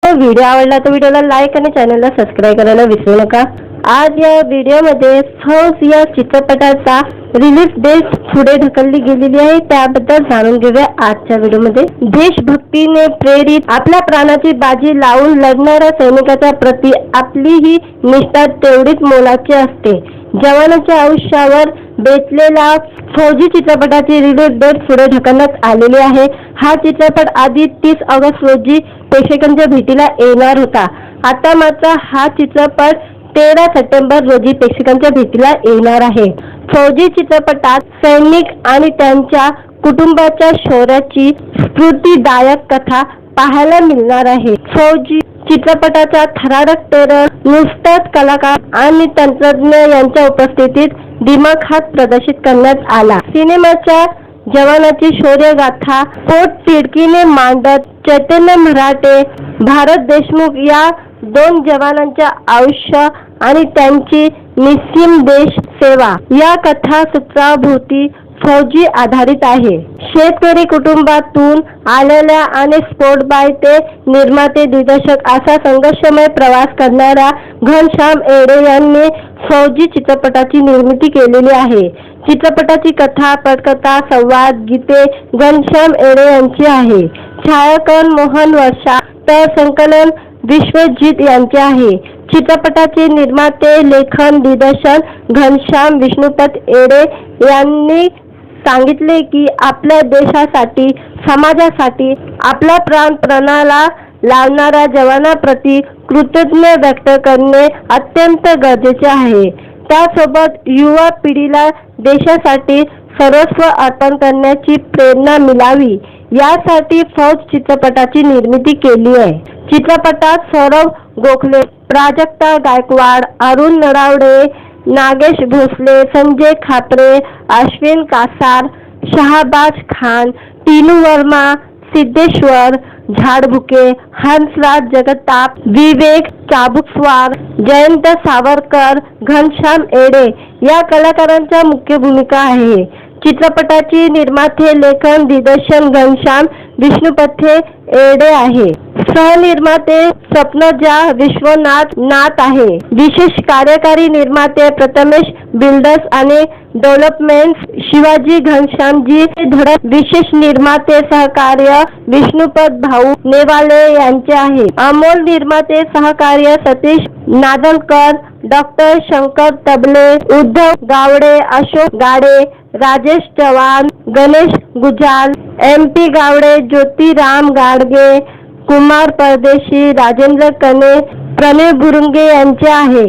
व्हिडिओ आवडला तर व्हिडिओला लाईक आणि चॅनलला सबस्क्राईब करायला विसरू नका। आज या व्हिडिओमध्ये फौज या चित्रपटाचा रिलीज डेट पुढे ढकलली गेलेली आहे, त्याबद्दल जाणून घेऊया आजच्या व्हिडिओमध्ये। देशभक्तीने प्रेरित आपल्या प्राणाची बाजी लावून लढणाऱ्या सैनिकाच्या प्रती आपली ही निष्ठा तेवढीच मोलाची असते। जवानाच्या आयुष्यावर बेतलेला फौजी चित्रपटाची रिलीज डेट पुढे ढकलण्यात आलेली आहे। हा चित्रपट आधी 30 ऑगस्ट रोजी प्रेक्षकांच्या भेटीला येणार होता। आता मात्र हा चित्रपट 13 सप्टेंबर रोजी प्रेक्षकांच्या भेटीला येणार आहे। फौजी चित्रपटात सैनिक आणि त्यांच्या कुटुंबाच्या शौर्याची स्फूर्तिदायक कथा पाहायला मिळणार आहे। फौजी चित्रपटाचा थरारक ट्रेलर नुकताच कलाकार आणि तंत्रज्ञ यांच्या उपस्थितीत दिमाखात प्रदर्शित करण्यात आला। सिनेमाच्या जवानाची शौर्यगाथा पोटतिडकीने मांडत चैतन्य मराठे, भारत देशमुख या 2 जवानांच्या आयुष्य आणि त्यांची निस्सीम देश सेवा या कथासूत्राभोवती फौजी आधारित आहे। शेतकरी कुटुंबातून आलेल्या आणि स्पोर्ट बाय ते निर्माते दिग्दर्शक असा संघर्षमय प्रवास करणाऱ्या घनश्याम एडे यांनी फौजी चित्रपटाची निर्मिती केलेली आहे। चित्रपटाची कथा, पटकथा, संवाद, गीते घनश्याम एडे यांची आहे। छायाकन मोहन वर्षा तर संकलन विश्वजित यांचे आहे। चित्रपटाचे निर्माते, लेखन, दिग्दर्शन घनश्याम विष्णुपत एडे यांनी सांगितले की आपल्या देशासाठी, समाजासाठी आपला प्राण पणाला लावणाऱ्या जवानांप्रती कृतज्ञता व्यक्त करणे अत्यंत गरजेचे आहे। त्यासोबत युवा पिढीला देशासाठी सर्वस्व अर्पण करण्याची प्रेरणा मिळावी यासाठी फौज चित्रपटाची निर्मिती केली आहे। चित्रपटात सौरभ गोखले, प्राजक्ता गायकवाड, अरुण नरावडे, नागेश भोसले, संजय खापरे, अश्विन कासार, शहाबाज खान, टीनू वर्मा, सिद्धेश्वर झाडबुके, हंसराज जगताप, विवेक चाबुकस्वार, जयंत सावरकर, घनश्याम एडे या कलाकारांच्या मुख्य भूमिका आहे। चित्रपटाची निर्माते, लेखन, दिग्दर्शन घनश्याम विष्णुपथे एडे आहे। सहनिर्माते स्वप्नजा विश्वनाथ आहे। विशेष कार्यकारी निर्माते प्रथमेश बिल्डर्स आणि डेव्हलपमेंट्स शिवाजी घनश्यामजी धडक। विशेष निर्माते सहकार्य विष्णुपत भाऊ नेवाले यांचे आहे। अमोल निर्माते सहकार्य सतीश नादलकर, डॉक्टर शंकर तबले, उद्धव गावडे, अशोक गाडे, राजेश चव्हाण, गणेश गुजाल, MP गावडे, ज्योतिराम गाडगे, कुमार परदेशी, राजेंद्र कने, प्रणय बुरुंगे यांचे आहे।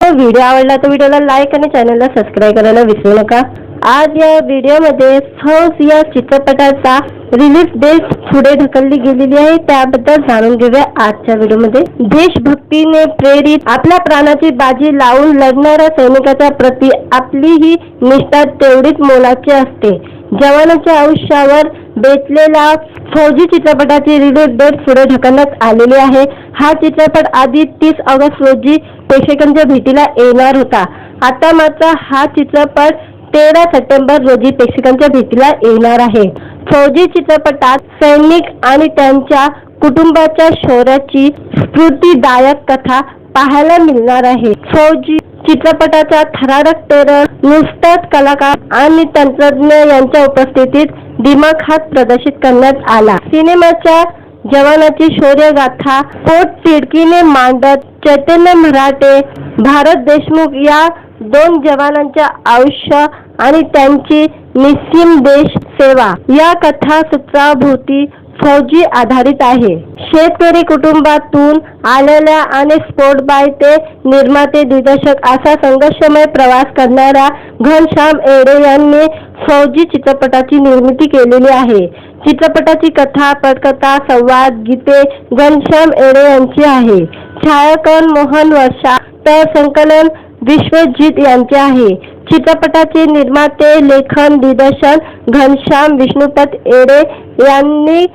व्हिडिओ आवडला तर व्हिडिओला लाईक आणि चॅनलला सबस्क्राईब करायला विसरू नका। आज या व्हिडिओमध्ये फौज या चित्रपटाचा रिलीज डेट पुढे ढकलली गेलेली आहे, त्याबद्दल जाणून घेऊया आजच्या व्हिडिओमध्ये। देशभक्तीने प्रेरित आपल्या प्राणाची बाजी लावून लढणाऱ्या सैनिकाच्या प्रती आपली ही निष्ठा तेवढीच मोलाची असते। जवानाच्या आयुष्यावर बेतलेला फौजी चित्रपटाची रिलीज डेट पुढे ढकलण्यात आलेली आहे। हा चित्रपट आधी 30 ऑगस्ट रोजी प्रेक्षकांच्या भेटीला येणार होता। आता मात्र हा चित्रपट 13 सप्टेंबर रोजी प्रेक्षकांच्या भेटीला येणार आहे। फौजी चित्रपटात सैनिक आणि त्यांच्या कुटुंबाच्या शौर्याची स्फूर्तिदायक कथा पाहायला मिळणार आहे। फौजी चित्रपटाचा थरारक ट्रेलर नुकताच कलाकार आणि तंत्रज्ञ यांच्या उपस्थितीत दिमाखात प्रदर्शित करण्यात आला। सिनेमाच्या जवानाची शौर्यगाथा पोटतिडकीने मांडत चैतन्य मराठे, भारत देशमुख या 2 जवानांच्या आयुष्य आणि त्यांची निस्सीम देश सेवा या कथासूत्राभोवती फौजी आधारित आहे। शेतकरी कुटुंबातून आलेल्या आणि स्पोर्ट बाय ते निर्माते दिग्दर्शक असा संघर्षमय प्रवास करणाऱ्या घनश्याम एडे यांनी फौजी चित्रपटाची निर्मिती केलेली आहे। चित्रपटाची कथा, पटकथा, संवाद, गीते घनश्याम एडे यांची आहे। छायाकन मोहन वर्षा तर संकलन विश्वजित यांचे आहे। चित्रपटाचे निर्माते, लेखन, दिग्दर्शन घनश्याम विष्णुपत एडे यांनी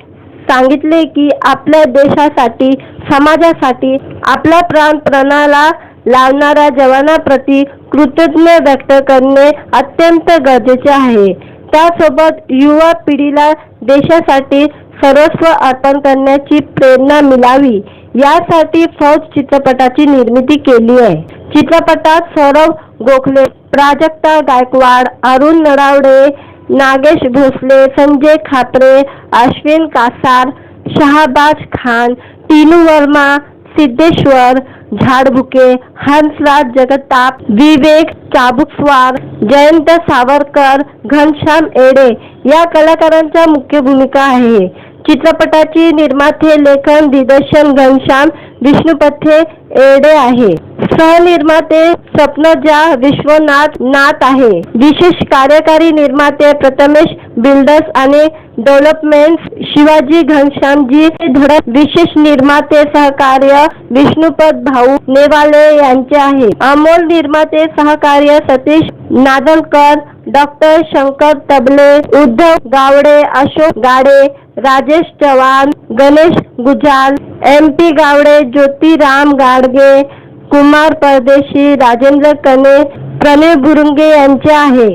सांगितले की आपल्या देशासाठी, समाजासाठी आपला प्राण पणाला लावणाऱ्या जवानांप्रती कृतज्ञता व्यक्त करणे अत्यंत गरजेचे आहे. त्यासोबत युवा पिढीला देशासाठी सर्वस्व अर्पण करण्याची प्रेरणा मिळावी यासाठी फौज चित्रपटाची निर्मिती केली आहे. चित्रपटात सौरभ गोखले, प्राजक्ता गायकवाड, अरुण नरावडे, नागेश भोसले, संजय खापरे, अश्विन कासार, शहाबाज खान, टीनू वर्मा, सिद्धेश्वर झाडबुके, हंसराज जगताप, विवेक चाबुकस्वार, जयंत सावरकर, घनश्याम एडे या कलाकारांच्या मुख्य भूमिका आहे. चित्रपटाची निर्माते, लेखन, दिग्दर्शन घनश्याम विष्णुपथे एडे आहे. सहनिर्माते स्वप्नजा विश्वनाथ आहे. विशेष कार्यकारी निर्माते प्रथमेश बिल्डर्स आणि डेव्हलपमेंट्स शिवाजी घनश्यामजी धडक. विशेष निर्माते सहकार्य विष्णुपत भाऊ नेवाले यांचे आहे. अमोल निर्माते सहकार्य सतीश नादलकर, डॉक्टर शंकर तबले, उद्धव गावडे, अशोक गाडे, राजेश चव्हाण, गणेश गुजाल, MP गावडे, ज्योतिराम गाडगे, कुमार परदेशी, राजेंद्र कने, प्रणय बुरुंगे यांचे आहे.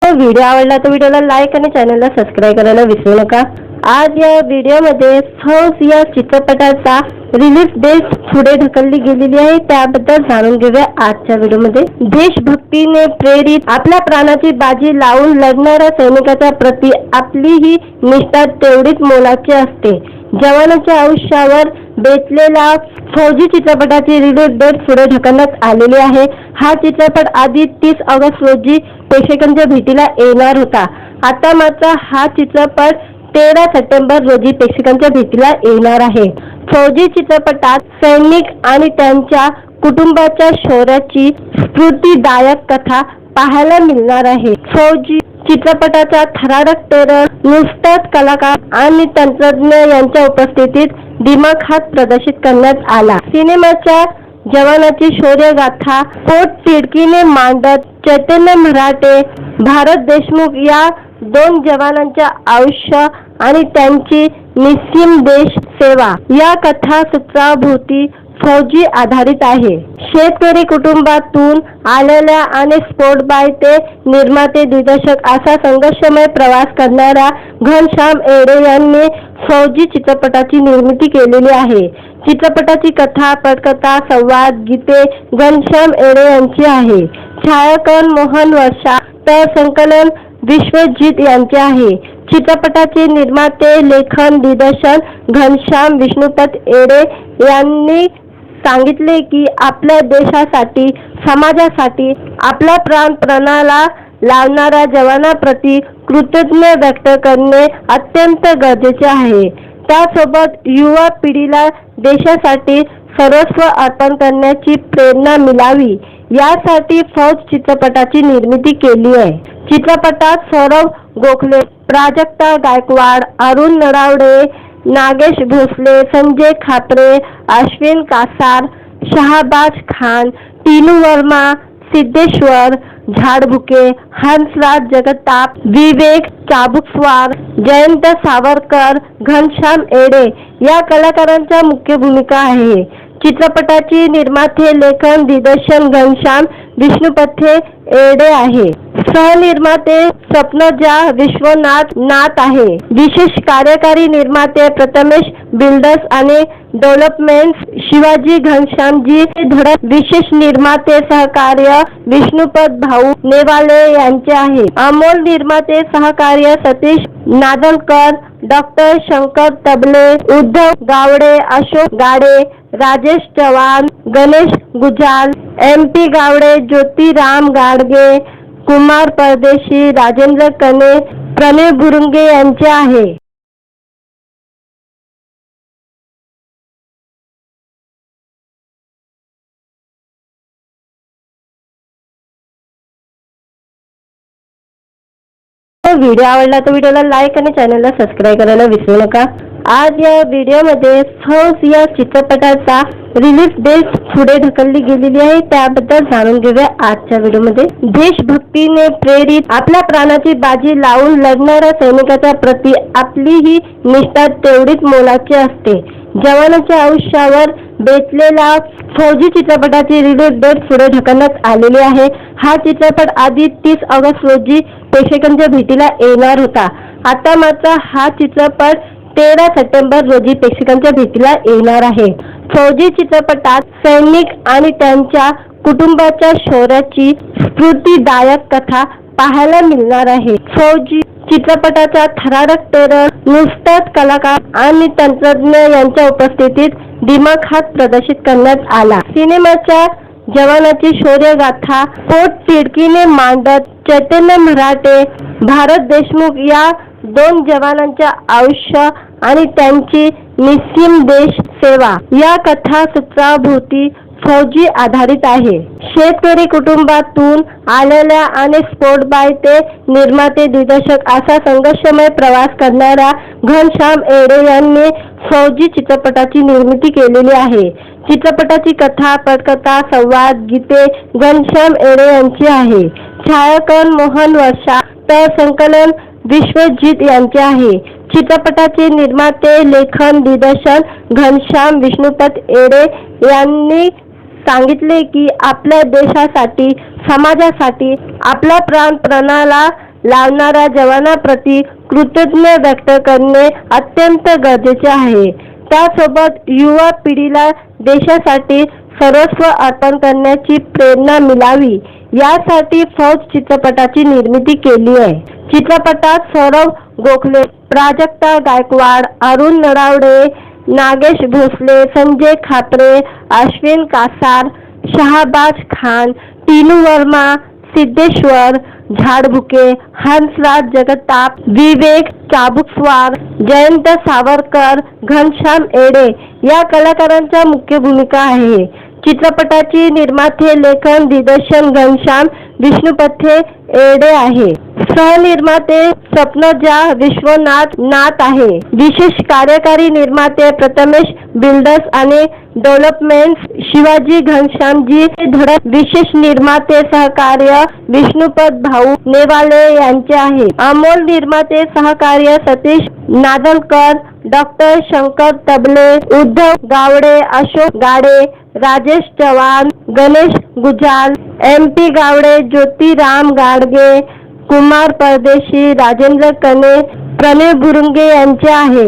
व्हिडिओ आवडला तर व्हिडिओला लाईक आणि चॅनलला सबस्क्राईब करायला विसरू नका. आज या व्हिडिओमध्ये फौज या चित्रपटाचा रिलीज डेट पुढे ढकलली गेलेली आहे, त्याबद्दल जाणून घेऊया आजच्या व्हिडिओमध्ये. देशभक्तीने प्रेरित आपल्या प्राणाची बाजी लावून लढणाऱ्या सैनिकाच्या प्रती आपली ही निष्ठा तेवढीच मोलाची असते. जवानाच्या आयुष्यावर बेतलेला फौजी चित्रपटाची रिलीज डेट पुढे ढकलण्यात आलेली आहे. हा चित्रपट आधी 30 ऑगस्ट रोजी प्रेक्षकांच्या भेटीला येणार होता. आता मात्र हा चित्रपट 13 सप्टेंबर रोजी प्रेक्षकांच्या भेटीला येणार आहे. फौजी चित्रपटात सैनिक आणि त्यांच्या कुटुंबाच्या शौर्याची स्फूर्तिदायक कथा पाहायला मिळणार आहे. फौजी चित्रपटाचा थरारक ट्रेलर नुकताच कलाकार आणि तंत्रज्ञ यांच्या उपस्थितीत दिमाखात प्रदर्शित करण्यात आला. सिनेमाच्या जवानाची शौर्यगाथा पोटतिडकीने मांडत चैतन्य मराठे, भारत देशमुख या 2 जवानांच्या आयुष्य आणि त्यांची निस्सीम देश सेवा या कथासूत्राभोवती फौजी आधारित आहे. शेतकरी कुटुंबातून आलेल्या आणि स्पोर्ट बाय ते निर्माते दिग्दर्शक असा संघर्षमय प्रवास करणाऱ्या घनश्याम एडे यांनी फौजी चित्रपटाची निर्मिती केलेली आहे. चित्रपटाची कथा, पटकथा, संवाद, गीते घनश्याम एडे यांची आहे. छायाकन मोहन वर्षा तर संकलन विश्वजित यांचे आहे. चित्रपटाचे निर्माते, लेखन, दिग्दर्शन घनश्याम विष्णुपत एडे यांनी सांगितले की आपल्या देशासाठी, समाजासाठी आपला प्राण पणाला लावणाऱ्या जवानांप्रती कृतज्ञता व्यक्त करणे अत्यंत गरजेचे आहे. त्यासोबत युवा पिढीला देशासाठी सर्वस्व अर्पण करण्याची प्रेरणा मिळावी यासाठी फौज चित्रपटाची निर्मिती केली आहे. चित्रपटात सौरभ गोखले, प्राजक्ता गायकवाड, अरुण नरावडे, नागेश भोसले, संजय खापरे, अश्विन कासार, शहाबाज खान, टीनू वर्मा, सिद्धेश्वर झाडबुके, हंसराज जगताप, विवेक चाबुकस्वार, जयंत सावरकर, घनश्याम एडे या कलाकारांच्या मुख्य भूमिका आहे. चित्रपटाची निर्माते, लेखन, दिग्दर्शन घनश्याम विष्णुपथे एडे आहे. सहनिर्माते स्वप्नजा विश्वनाथ आहे. विशेष कार्यकारी निर्माते प्रथमेश बिल्डर्स आणि डेव्हलपमेंट्स शिवाजी घनश्यामजी धडक. विशेष निर्माते सहकार्य विष्णुपत भाऊ नेवाले यांचे आहे. अमोल निर्माते सहकार्य सतीश नादलकर, डॉक्टर शंकर तबले, उद्धव गावडे, अशोक गाडे, राजेश चव्हाण, गणेश गुजाल, MP गावडे, ज्योतिराम गाडगे, कुमार परदेशी, राजेंद्र कने, प्रणय बुरुंगे यांचे आहे. व्हिडिओ आवडला तर व्हिडिओला लाईक आणि चॅनलला सबस्क्राईब करायला विसरू नका. आज या व्हिडिओमध्ये हौस या चित्रपटाचा रिलीज डेट पुढे ढकलली गेलेली आहे, त्याबद्दल जाणून घेऊया आजच्या व्हिडिओमध्ये। देशभक्तीने प्रेरित आपल्या प्राणाची बाजी लावून लढणाऱ्या सैनिकाच्या प्रती आपली ही निष्ठा तेवढीच मोलाची असते। जवानाच्या आयुष्यावर बेतलेला फौजी चित्रपटाची रिलीज डेट पुढे ढकलण्यात आलेली आहे। हा चित्रपट आधी 30 ऑगस्ट रोजी प्रेक्षकांच्या भेटीला येणार होता। आता मात्र हा चित्रपट 13 सप्टेंबर रोजी प्रेक्षकांच्या भेटीला येणार आहे। फौजी चित्रपटात सैनिक आणि त्यांच्या कुटुंबाच्या शौर्याची स्फूर्तिदायक कथा पाहायला मिळणार आहे। फौजी चित्रपटाचा थरारक ट्रेलर नुकताच कलाकार आणि तंत्रज्ञ यांच्या उपस्थितीत दिमाखात प्रदर्शित करण्यात आला। सिनेमाच्या जवानाची शौर्यगाथा पोटतिडकीने मांडत चैतन्य मराठे, भारत देशमुख या दोन जवानांच्या आयुष्य आणि त्यांची निस्सीम देश सेवा या कथासूत्राभोवती फौजी आधारित आहे। शेतकरी कुटुंबातून आलेल्या आणि स्पोर्ट बाय ते निर्माते दिग्दर्शक असा संघर्षमय प्रवास करणाऱ्या घनश्याम येडे यांनी फौजी चित्रपटाची निर्मिती केलेली आहे। चित्रपटाची कथा, पटकथा, संवाद, गीते घनश्याम येडे यांची आहे। छायाकन मोहन वर्षा तर संकलन विश्वजित यांचे आहे। चित्रपटाचे निर्माते, लेखन, दिग्दर्शन घनश्याम विष्णुपत येडे यांनी सांगितले की आपल्या देशासाठी, समाजासाठी आपला प्राण पणाला लावणाऱ्या जवानांप्रती कृतज्ञता व्यक्त करणे अत्यंत गरजेचे आहे। त्यासोबत युवा पिढीला देशासाठी सर्वस्व अर्पण करण्याची प्रेरणा मिळावी यासाठी फौज चित्रपटाची निर्मिती केली आहे। चित्रपटात सौरभ गोखले, प्राजक्ता गायकवाड, अरुण नरावडे, नागेश भोसले, संजय खापरे, अश्विन कासार, शहाबाज खान, टीनू वर्मा, सिद्धेश्वर झाडबुके, हंसराज जगताप, विवेक चाबुकस्वार, जयंत सावरकर, घनश्याम येडे या कलाकारांच्या मुख्य भूमिका आहे। चित्रपटाची निर्माते, लेखन, दिग्दर्शन घनश्याम विष्णुपथे येडे आहे। सहनिर्माते स्वप्नजा विश्वनाथ नाथ आहे। विशेष कार्यकारी निर्माते प्रथमेश बिल्डर्स आणि डेव्हलपमेंट्स शिवाजी घनश्यामजी धडक। विशेष निर्माते सहकार्य विष्णुपत भाऊ नेवाले यांचे आहे। अमोल निर्माते सहकार्य सतीश नादलकर, डॉक्टर शंकर तबले, उद्धव गावडे, अशोक गाडे, राजेश चव्हाण, गणेश गुजाल, MP गावडे, ज्योतिराम गाडगे, कुमार परदेशी, राजेंद्र कने, प्रणय बुरुंगे यांचे आहे।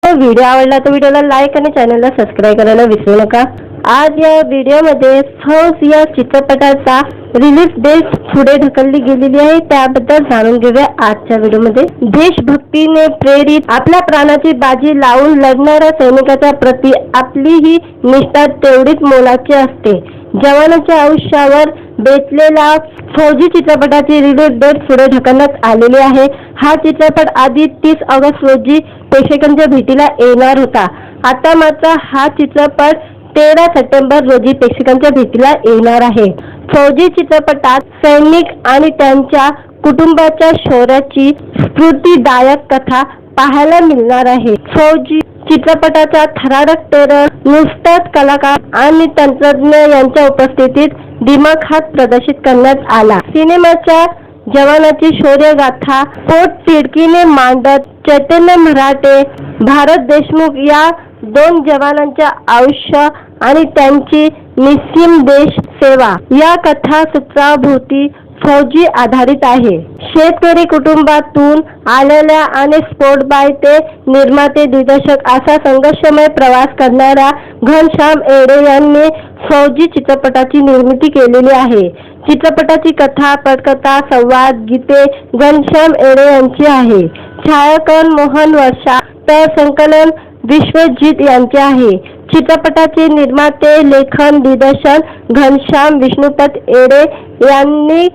व्हिडिओ आवडला तर व्हिडिओला लाईक आणि चॅनलला सबस्क्राईब करायला विसरू नका। आज या व्हिडिओमध्ये हौस या चित्रपटाचा रिलीज डेट पुढे ढकलली गेलेली आहे, त्याबद्दल जाणून घेऊया आजच्या व्हिडिओमध्ये। देशभक्तीने प्रेरित आपल्या प्राणाची बाजी लावून लढणाऱ्या सैनिकाच्या प्रती आपली ही निष्ठा तेवढीच मोलाची असते। जवानाच्या आयुष्यावर बेतलेला फौजी चित्रपटाची रिलीज डेट पुढे ढकलण्यात आलेली आहे। हा चित्रपट आधी 30 ऑगस्ट रोजी प्रेक्षकांच्या भेटीला येणार होता। आता मात्र हा चित्रपट 13 सप्टेंबर रोजी प्रेक्षकांच्या भेटीला येणार आहे। फौजी चित्रपटात सैनिक आणि त्यांच्या कुटुंबाच्या शौर्याची स्फूर्तिदायक कथा पाहायला मिळणार आहे। फौजी चित्रपटाचा थरारक ट्रेलर नुकताच कलाकार आणि तंत्रज्ञ यांच्या उपस्थितीत दिमाखात प्रदर्शित करण्यात आला। सिनेमाच्या जवानाची शौर्यगाथा पोटतिडकीने मांडत चैतन्य मराठे, भारत देशमुख या दोन जवानांच्या आयुष्य आणि त्यांची निस्सीम देश सेवा या कथासूत्राभोवती फौजी आधारित आहे। शेतकरी कुटुंबातून आलेल्या आणि स्पोर्ट बाय ते निर्माते दिग्दर्शक असा संघर्षमय प्रवास करणाऱ्या घनश्याम येडे यांनी फौजी चित्रपटाची निर्मिती केलेली आहे। चित्रपटाची कथा, पटकथा, संवाद, गीते घनश्याम येडे यांची आहे। छायाकन मोहन वर्षा तर संकलन विश्वजित यांचे आहे। चित्रपटाचे निर्माते, लेखन, दिग्दर्शन घनश्याम विष्णुपत येडे यांनी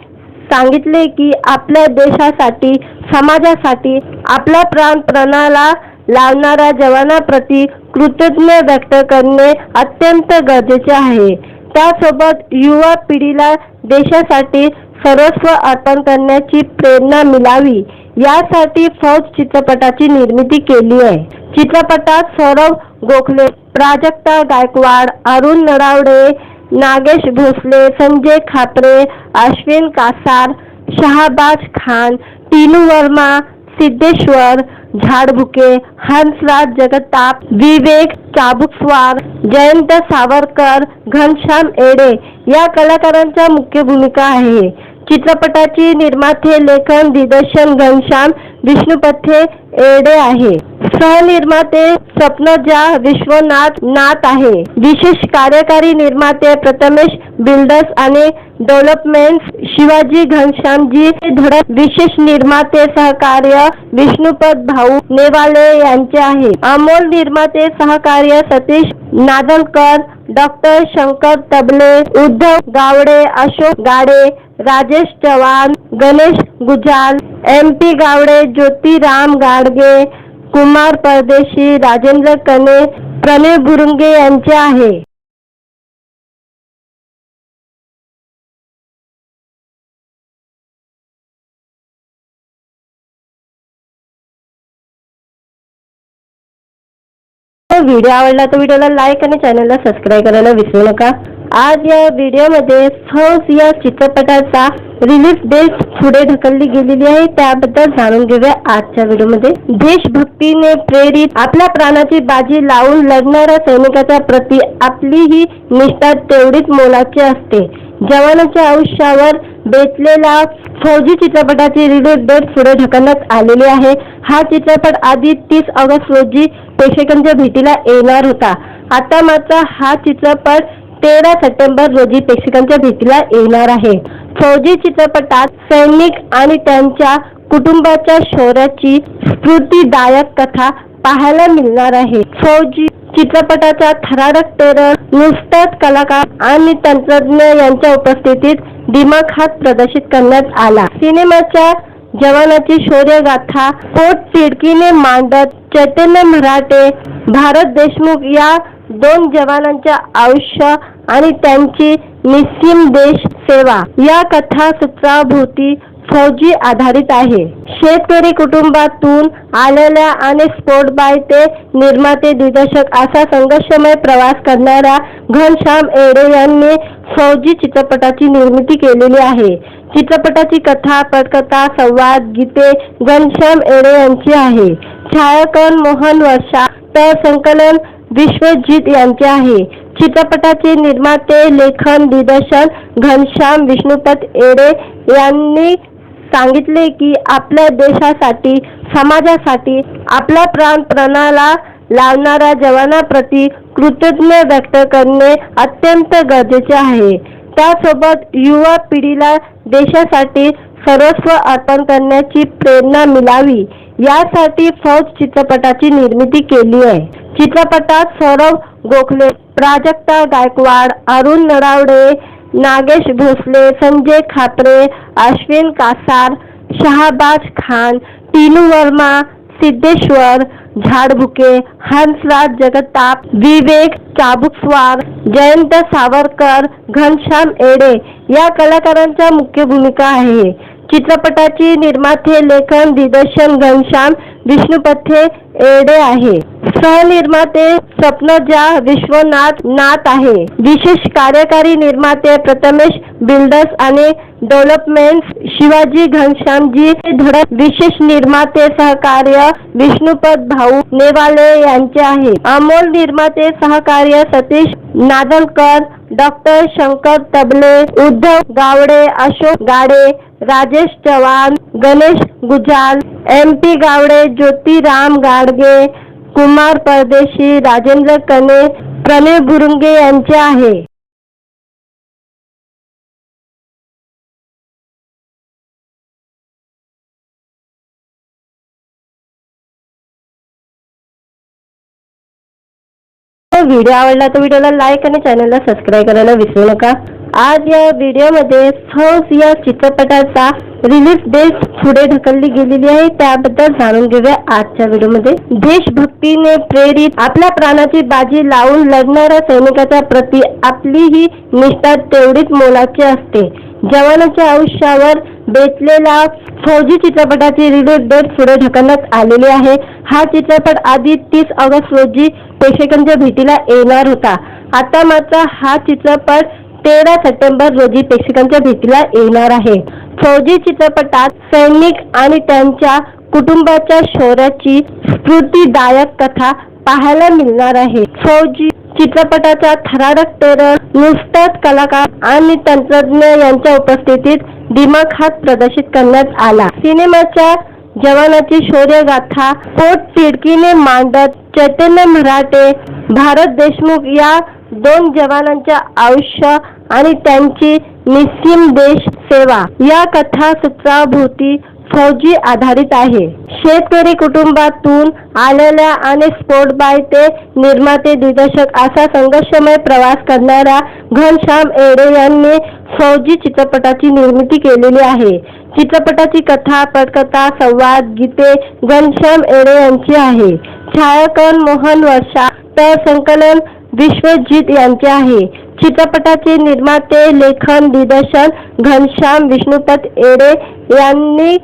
सांगितले की आपल्या देशासाठी, समाजासाठी आपला प्राण पणाला लावणाऱ्या जवानांप्रती कृतज्ञता व्यक्त करणे अत्यंत गरजेचे आहे। त्यासोबत युवा पिढीला देशासाठी सर्वस्व अर्पण करण्याची प्रेरणा मिळावी यासाठी फौज चित्रपटाची निर्मिती केली आहे। चित्रपटात सौरभ गोखले, प्राजक्ता गायकवाड, अरुण नरावडे, नागेश भोसले, संजय खापरे, अश्विन कासार, शहाबाज खान, टीनू वर्मा, सिद्धेश्वर झाडबुके, हंसराज जगताप, विवेक चाबुकस्वार, जयंत सावरकर, घनश्याम एडे या कलाकारांच्या मुख्य भूमिका आहे। चित्रपटाची निर्माते, लेखन, दिग्दर्शन घनश्याम विष्णुपथे एडे आहे। सहनिर्माते स्वप्नजा विश्वनाथ नाथ आहे। विशेष कार्यकारी निर्माते प्रथमेश बिल्डर्स आणि डेव्हलपमेंट्स शिवाजी घनश्यामजी धडक। विशेष निर्माते सहकार्य विष्णुपथ भाऊ नेवाले यांचे आहे। अमोल निर्माते सहकार्य सतीश नादलकर, डॉक्टर शंकर तबले, उद्धव गावडे, अशोक गाडे, राजेश चव्हाण, गणेश गुजाल, MP गावडे, ज्योतिराम गाडगे, कुमार परदेशी, राजेंद्र कने, प्रणय बुरुंगे यांचे आहे। व्हिडिओ आवडला तर व्हिडिओला लाईक आणि चॅनलला सबस्क्राईब करायला विसरू नका। आज या व्हिडिओमध्ये फौज या चित्रपटाचा रिलीज डेट पुढे ढकलली गेलेली आहे, त्याबद्दल जाणून घेऊया आजच्या व्हिडिओमध्ये। देशभक्तीने प्रेरित आपल्या प्राणाची बाजी लावून लढणाऱ्या सैनिकाच्या प्रती आपली ही निष्ठा तेवढीच मोलाची असते। जवानांच्या आयुष्यावर बेतलेला फौजी चित्रपटाची रिलीज डेट पुढे ढकलण्यात आलेली आहे। हा चित्रपट आधी 30 ऑगस्ट रोजी प्रेक्षकांच्या भेटीला येणार होता। आता मात्र हा चित्रपट 13 सप्टेंबर रोजी प्रेक्षकांच्या भेटीला येणार आहे। फौजी चित्रपटात सैनिक आणि त्यांच्या कुटुंबाच्या शौर्याची स्फूर्तिदायक कथा पाहायला मिळणार आहे। फौजी चित्रपटाचा थरारक ट्रेलर नुकताच कलाकार आणि तंत्रज्ञ यांच्या उपस्थितीत दिमाखात प्रदर्शित करण्यात आला। सिनेमाच्या जवानाची शौर्यगाथा पोटतिडकीने मांडत चैतन्य मराठे, भारत देशमुख या 2 जवानांच्या आयुष्य आणि त्यांची निस्सीम देश सेवा या कथासूत्राभोवती फौजी आधारित आहे। शेतकरी कुटुंबातून आलेल्या आणि स्पोर्ट बाय ते निर्माते दिग्दर्शक असा संघर्षमय प्रवास करणाऱ्या घनश्याम एडे यांनी फौजी चित्रपटाची निर्मिती केलेली आहे। चित्रपटाची कथा, पटकथा, संवाद, गीते घनश्याम एडे यांची आहे। छायाकरण मोहन वर्षा, तर संकलन विश्वजित यांचे आहे। चित्रपटाचे निर्माते, लेखन, दिग्दर्शन घनश्याम विष्णुपथ एडे यांनी सांगितले की आपल्या देशासाठी, समाजासाठी आपला प्राण पणाला लावणाऱ्या जवानांप्रती कृतज्ञता व्यक्त करणे अत्यंत गरजेचे आहे। त्यासोबत युवा पिढीला देशासाठी सर्वस्व अर्पण करण्याची प्रेरणा मिळावी यासाठी फौज चित्रपटाची निर्मिती केली आहे। चित्रपटात सौरभ गोखले, प्राजक्ता गायकवाड, अरुण नरावडे, नागेश भोसले, संजय खापरे, अश्विन कासार, शहाबाज खान, टीनू वर्मा, सिद्धेश्वर झाडबुके, हंसराज जगताप, विवेक चाबुकस्वार, जयंत सावरकर, घनश्याम एडे या कलाकारांच्या मुख्य भूमिका आहे। चित्रपटाची निर्माते, लेखन, दिग्दर्शन घनश्याम विष्णुपथे एडे आहे। सहनिर्माते स्वप्नजा विश्वनाथ नाथ आहे। विशेष कार्यकारी निर्माते प्रथमेश बिल्डर्स आणि डेव्हलपमेंट्स शिवाजी घनश्यामजी धडक। विशेष निर्माते सहकार्य विष्णुपथ भाऊ नेवाले यांचे आहे। अमोल निर्माते सहकार्य सतीश नादलकर, डॉक्टर शंकर तबले, उद्धव गावडे, अशोक गाडे, राजेश चव्हाण, गणेश गुजाल, MP गावडे, ज्योतिराम गाडगे, कुमार परदेशी, राजेंद्र कने, प्रणय बुरुंगे यांचे आहे। व्हिडिओ आवडला तर व्हिडिओला लाईक आणि चॅनलला सबस्क्राईब करायला विसरू नका। आज या व्हिडिओमध्ये फौज या चित्रपटाचा रिलीज डेट पुढे ढकलली गेलेली आहे, त्याबद्दल जाणून घेऊया आजच्या व्हिडिओमध्ये। देशभक्तीने प्रेरित आपल्या प्राणाची बाजी लावून लढणाऱ्या सैनिकाच्या प्रती आपली ही निष्ठा तेवढीच मोलाची असते। जवानाच्या आयुष्यावर बेतलेला फौजी चित्रपटाची रिलीज डेट पुढे ढकलण्यात आलेली आहे। हा चित्रपट आधी 30 ऑगस्ट रोजी प्रेक्षकांच्या भेटीला येणार होता। आता मात्र हा चित्रपट 13 सप्टेंबर रोजी प्रेक्षकांच्या भेटीला येणार आहे। फौजी चित्रपटात सैनिक आणि त्यांच्या कुटुंबाच्या शौर्याची स्फूर्तिदायक कथा पाहायला मिळणार आहे। फौजी चित्रपटाचा थरारक ट्रेलर नुकताच कलाकार आणि तंत्रज्ञ यांच्या उपस्थितीत दिमाखात प्रदर्शित करण्यात आला। सिनेमाच्या जवानाची शौर्यगाथा पोटतिडकीने मांडत चैतन्य मराठे, भारत देशमुख या दोन जवानांच्या आयुष्य आणि त्यांची निस्सीम देश सेवा या कथासूत्राभोवती फौजी आधारित आहे। शेतकरी कुटुंबातून आलेल्या आणि स्पोर्ट बाय ते निर्माते दिग्दर्शक असा संघर्षमय प्रवास करणाऱ्या घनश्याम एडे यांनी फौजी चित्रपटाची निर्मिती केलेली आहे। चित्रपटाची कथा, पटकथा, संवाद, गीते घनश्याम एडे यांची आहे। छायाकन मोहन वर्षा, तर संकलन विश्वजित यांचे आहे। चित्रपटाचे निर्माते, लेखन, दिग्दर्शन घनश्याम विष्णुपत एडे यांनी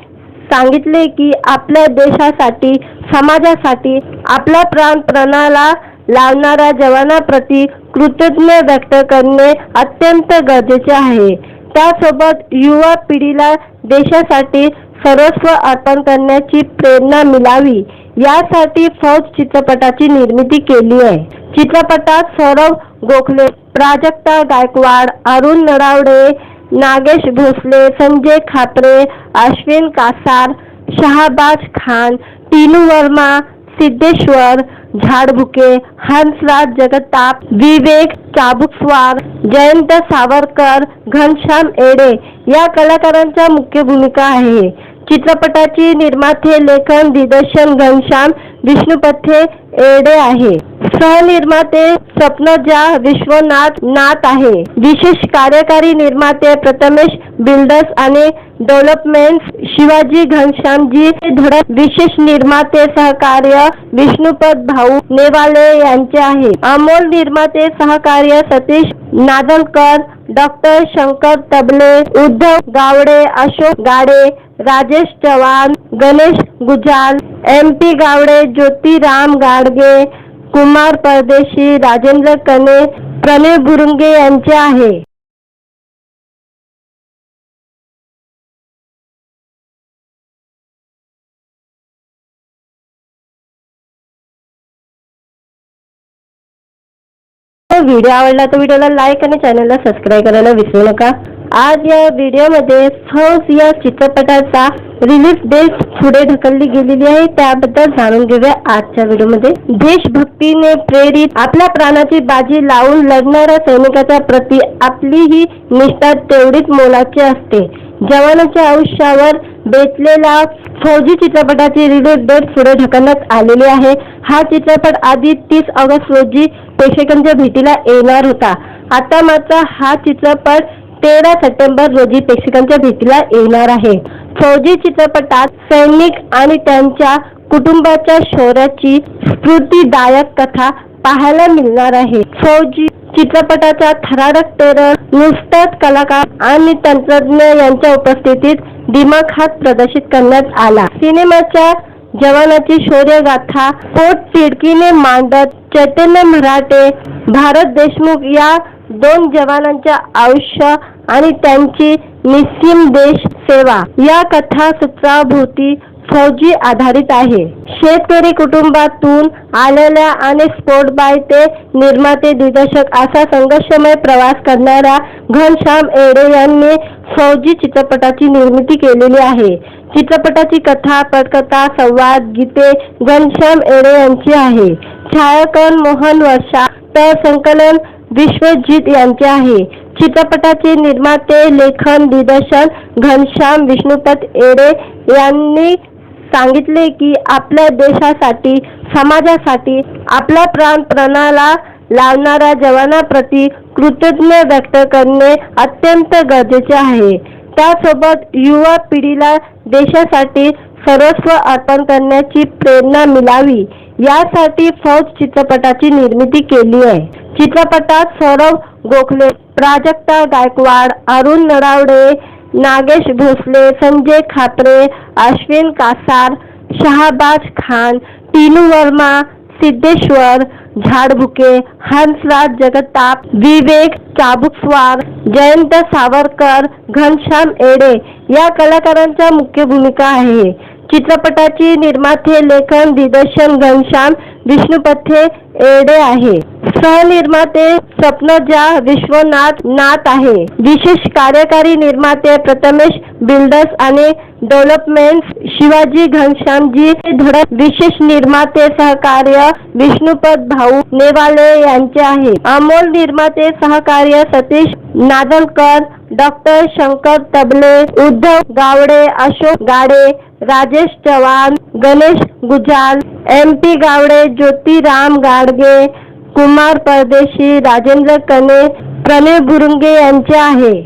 सांगितले की आपल्या देशासाठी, समाजासाठी आपला प्राण पणाला लावणाऱ्या जवानांप्रती कृतज्ञता व्यक्त करणे अत्यंत गरजेचे आहे। त्यासोबत युवा पिढीला देशासाठी सर्वस्व अर्पण करण्याची प्रेरणा मिळावी यासाठी फौज चित्रपटाची निर्मिती केली आहे। चित्रपटात सौरभ गोखले, प्राजक्ता गायकवाड, अरुण नरावडे, नागेश भोसले, संजय खापरे, अश्विन कासार, शहाबाज खान, टीनू वर्मा, सिद्धेश्वर झाडबुके, हंसराज जगताप, विवेक चाबुकस्वार, जयंत सावरकर, घनश्याम एडे या कलाकारांच्या मुख्य भूमिका आहे। चित्रपटाची निर्माते, लेखन, दिग्दर्शन घनश्याम विष्णुपथे एडे आहे। सहनिर्माते स्वप्नजा विश्वनाथ आहे। विशेष कार्यकारी निर्माते प्रथमेश बिल्डर्स आणि डेव्हलपमेंट्स शिवाजी घनश्यामजी धडक। विशेष निर्माते सहकार्य विष्णुपत भाऊ नेवाले यांचे आहे। अमोल निर्माते सहकार्य सतीश नादलकर, डॉक्टर शंकर तबले, उद्धव गावडे, अशोक गाडे, राजेश चव्हाण, गणेश गुजाल, MP गावडे, ज्योतिराम गाडगे, कुमार परदेशी, राजेंद्र कने, प्रणय बुरुंगे यांचे आहे। व्हिडिओ आवडला तर व्हिडिओला लाईक आणि चॅनलला सबस्क्राईब करायला विसरू नका। आज या व्हिडिओमध्ये फौज या चित्रपटाचा रिलीज डेट पुढे ढकलली गेलेली आहे, त्याबद्दल जाणून घेऊया आजच्या व्हिडिओमध्ये। देशभक्तीने प्रेरित आपल्या प्राणाची बाजी लावून लढणाऱ्या सैनिकाच्या प्रती आपली ही निष्ठा तेवढीच मोलाची असते। जवानाच्या आयुष्यावर बेतलेला फौजी चित्रपटाची रिलीज डेट पुढे ढकलण्यात आलेली आहे। हा चित्रपट आधी 30 ऑगस्ट रोजी प्रेक्षकांच्या भेटीला येणार होता। आता मात्र हा चित्रपट 13 सप्टेंबर रोजी प्रेक्षकांच्या भेटीला येणार आहे। फौजी चित्रपटात सैनिक आणि त्यांच्या कुटुंबाच्या शौर्याची स्फूर्तिदायक कथा पाहायला मिळणार आहे। फौजी चित्रपटाचा थरारक ट्रेलर नुकताच कलाकार आणि तंत्रज्ञ यांच्या उपस्थितीत दिमाखात प्रदर्शित करण्यात आला। सिनेमाच्या जवानाची शौर्यगाथा पोटतिडकीने मांडत चैतन्य मराठे, भारत देशमुख या दोन जवानांच्या आयुष्य आणि त्यांची निस्सीम देश सेवा या कथासूत्राभोवती फौजी आधारित आहे। शेतकरी कुटुंबातून आलेल्या आणि स्पोर्ट बाय ते निर्माते दिग्दर्शक असा संघर्षमय प्रवास करणाऱ्या घनश्याम एडे यांनी फौजी चित्रपटाची निर्मिती केलेली आहे। चित्रपटाची कथा, पटकथा, संवाद, गीते घनश्याम एडे यांची आहे। छायाकन मोहन वर्षा, तर संकलन विश्वजित यांचे आहे। चित्रपटाचे निर्माते, लेखन, दिग्दर्शन घनश्याम विष्णुपत एडे यांनी सांगितले की आपल्या देशासाठी, समाजासाठी आपला प्राण पणाला लावणाऱ्या जवानांप्रती कृतज्ञता व्यक्त करणे अत्यंत गरजेचे आहे। त्यासोबत युवा पिढीला देशासाठी सर्वस्व अर्पण करण्याची प्रेरणा मिळावी यासाठी फौज चित्रपटाची निर्मिती केली आहे। चित्रपटात सौरभ गोखले, प्राजक्ता गायकवाड, अरुण नरावडे, नागेश भोसले, संजय खापरे, अश्विन कासार, शहाबाज खान, टीनू वर्मा, सिद्धेश्वर झाडबुके, हंसराज जगताप, विवेक चाबुकस्वार, जयंत सावरकर, घनश्याम एडे या कलाकारांच्या मुख्य भूमिका आहे। चित्रपटाची निर्माते, लेखन, दिग्दर्शन घनश्याम विष्णुपथे एडे आहे। सहनिर्माते स्वप्नजा विश्वनाथ आहे। विशेष कार्यकारी निर्माते प्रथमेश बिल्डर्स आणि डेव्हलपमेंट्स शिवाजी घनश्यामजी धडक। विशेष निर्माते सहकार्य विष्णुपत भाऊ नेवाले यांचे आहे। अमोल निर्माते सहकार्य सतीश नादलकर, डॉक्टर शंकर तबले, उद्धव गावडे, अशोक गाडे, राजेश चव्हाण, गणेश गुजाल, MP गावडे, ज्योतिराम गाडगे, कुमार परदेशी, राजेंद्र कने, प्रणय बुरुंगे यांचे आहे।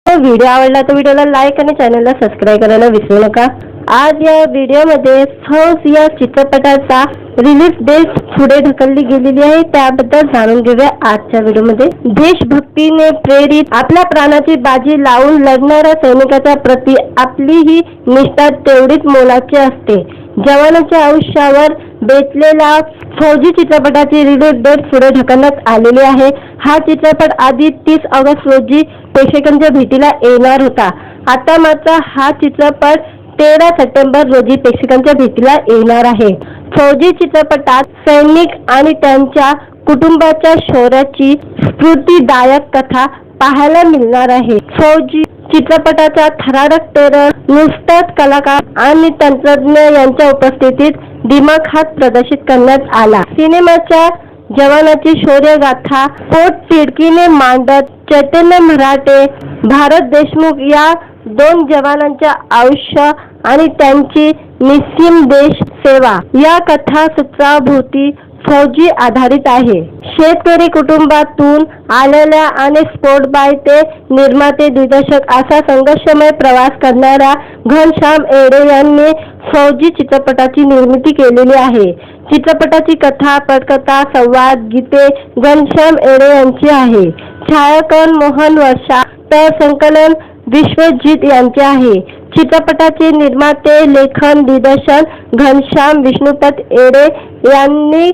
व्हिडिओ आवडला तर व्हिडिओला लाईक आणि चॅनलला सबस्क्राईब करायला विसरू नका। आज या व्हिडिओमध्ये फौज या चित्रपटाचा रिलीज डेट पुढे ढकलली गेलेली आहे, त्याबद्दल जाणून घेऊया आजच्या व्हिडिओमध्ये। देशभक्तीने प्रेरित आपल्या प्राणाची बाजी लावून लढणाऱ्या सैनिकाच्या प्रती आपली ही निष्ठा तेवढीच मोलाची असते। जवानाच्या आयुष्यावर बेतलेल्या फौजी चित्रपटाची रिलीज डेट पुढे ढकलण्यात आलेली आहे। हा चित्रपट आधी 30 ऑगस्ट रोजी प्रेक्षकांच्या भेटीला येणार होता। आता मात्र हा चित्रपट 13 सप्टेंबर रोजी प्रेक्षकांच्या भेटीला येणार आहे। फौजी चित्रपटात सैनिक आणि त्यांच्या कुटुंबाच्या शौर्याची स्फूर्तिदायक कथा पाहायला मिळणार आहे। फौजी चित्रपटाचा थरारक ट्रेलर नुकताच कलाकार आणि तंत्रज्ञ यांच्या उपस्थितीत दिमाखात प्रदर्शित करण्यात आला। सिनेमाच्या जवानाची शौर्यगाथा पोटतिडकीने मांडत चैतन्य मराठे, भारत देशमुख या 2 जवानांच्या आयुष्य आणि त्यांची निस्सीम देश सेवा या कथासूत्राभोवती फौजी आधारित आहे। शेतकरी कुटुंबातून आलेल्या आणि स्पोर्ट बाय ते निर्माते दिग्दर्शक असा संघर्षमय प्रवास करणाऱ्या घनश्याम एडे यांनी फौजी चित्रपटाची निर्मिती केलेली आहे। चित्रपटाची कथा, पटकथा, संवाद, गीते घनश्याम एडे यांची आहे। छायाकन मोहन वर्षा, तर संकलन विश्वजित यांचे आहे। चित्रपटाचे निर्माते, लेखन, दिग्दर्शन घनश्याम विष्णुपथ एडे यांनी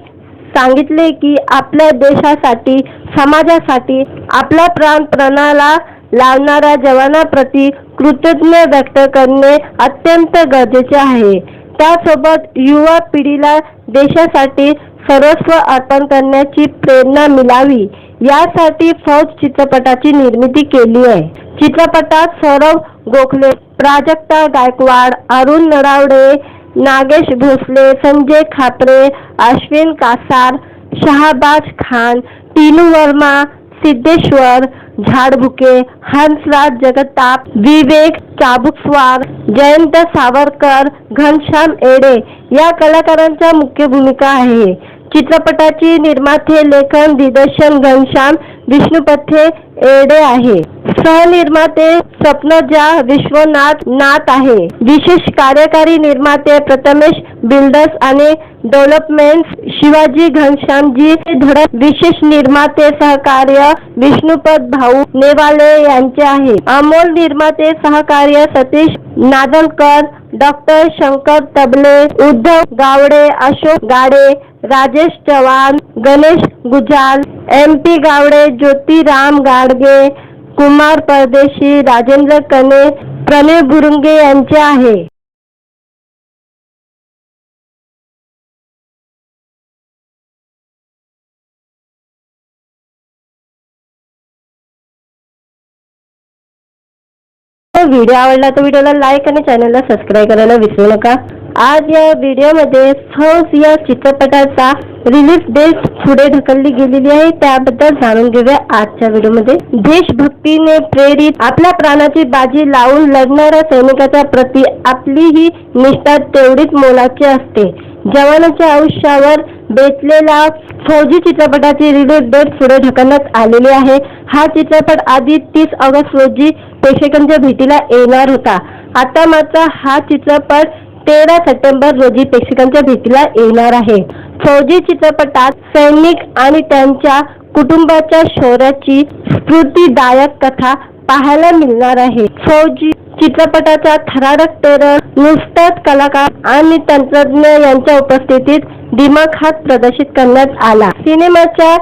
सांगितले की आपल्या देशासाठी, समाजासाठी आपला प्राण पणाला लावणाऱ्या जवानांप्रती कृतज्ञता व्यक्त करणे अत्यंत गरजेचे आहे। त्यासोबत युवा पिढीला देशासाठी सर्वस्व अर्पण करण्याची प्रेरणा मिळावी यासाठी फौज चित्रपटाची निर्मिती केली आहे। चित्रपटात सौरभ गोखले, प्राजक्ता गायकवाड, अरुण नरावडे, नागेश भोसले, संजय खापरे, अश्विन कासार, शहाबाज खान, टीनू वर्मा, सिद्धेश्वर झाडबुके, हंसराज जगताप, विवेक चाबुकस्वार, जयंत सावरकर, घनश्याम एडे या कलाकारांच्या मुख्य भूमिका आहे। चित्रपटाची निर्माते, लेखन, दिग्दर्शन घनश्याम विष्णुपथे एडे आहे। सहनिर्माते स्वप्नजा विश्वनाथ आहे। विशेष कार्यकारी निर्माते प्रथमेश बिल्डर्स आणि डेव्हलपमेंट्स शिवाजी घनश्यामजी धडक। विशेष निर्माते सहकार्य विष्णुपत भाऊ नेवाले यांचे आहे। अमोल निर्माते सहकार्य सतीश नादलकर, डॉक्टर शंकर तबले, उद्धव गावडे, अशोक गाडे, राजेश चव्हाण, गणेश गुजाल, MP गावडे, ज्योतिराम गाडगे, कुमार परदेशी, राजेंद्र कने, प्रणय बुरुंगे यांचे आहे। व्हिडिओ आवडला तर व्हिडिओला लाईक आणि चॅनलला सबस्क्राईब करायला विसरू नका। आज या व्हिडिओमध्ये हौस या चित्रपटाचा रिलीज डेट पुढे ढकलली गेलेली आहे, त्याबद्दल जाणून घेऊया आजच्या व्हिडिओमध्ये। देशभक्तीने प्रेरित आपल्या प्राणाची बाजी लावून लढणाऱ्या सैनिकाच्या प्रती आपली ही निष्ठा तेवढीच मोलाची असते। जवानाच्या आयुष्यावर बेतलेला फौजी चित्रपटाची रिलीज डेट पुढे ढकलण्यात आलेली आहे। हा चित्रपट आधी 30 ऑगस्ट रोजी प्रेक्षकांच्या भेटीला येणार होता। आता मात्र हा चित्रपट 13 सप्टेंबर रोजी प्रेक्षकांच्या भेटीला येणार आहे। फौजी चित्रपटात सैनिक आणि त्यांच्या कुटुंबाच्या शौर्याची स्फूर्तिदायक कथा पाहायला मिळणार आहे। फौजी चित्रपटाचा थरारक ट्रेलर नुकताच कलाकार आणि तंत्रज्ञ यांच्या उपस्थितीत दिमाखात प्रदर्शित करण्यात आला। सिनेमाच्या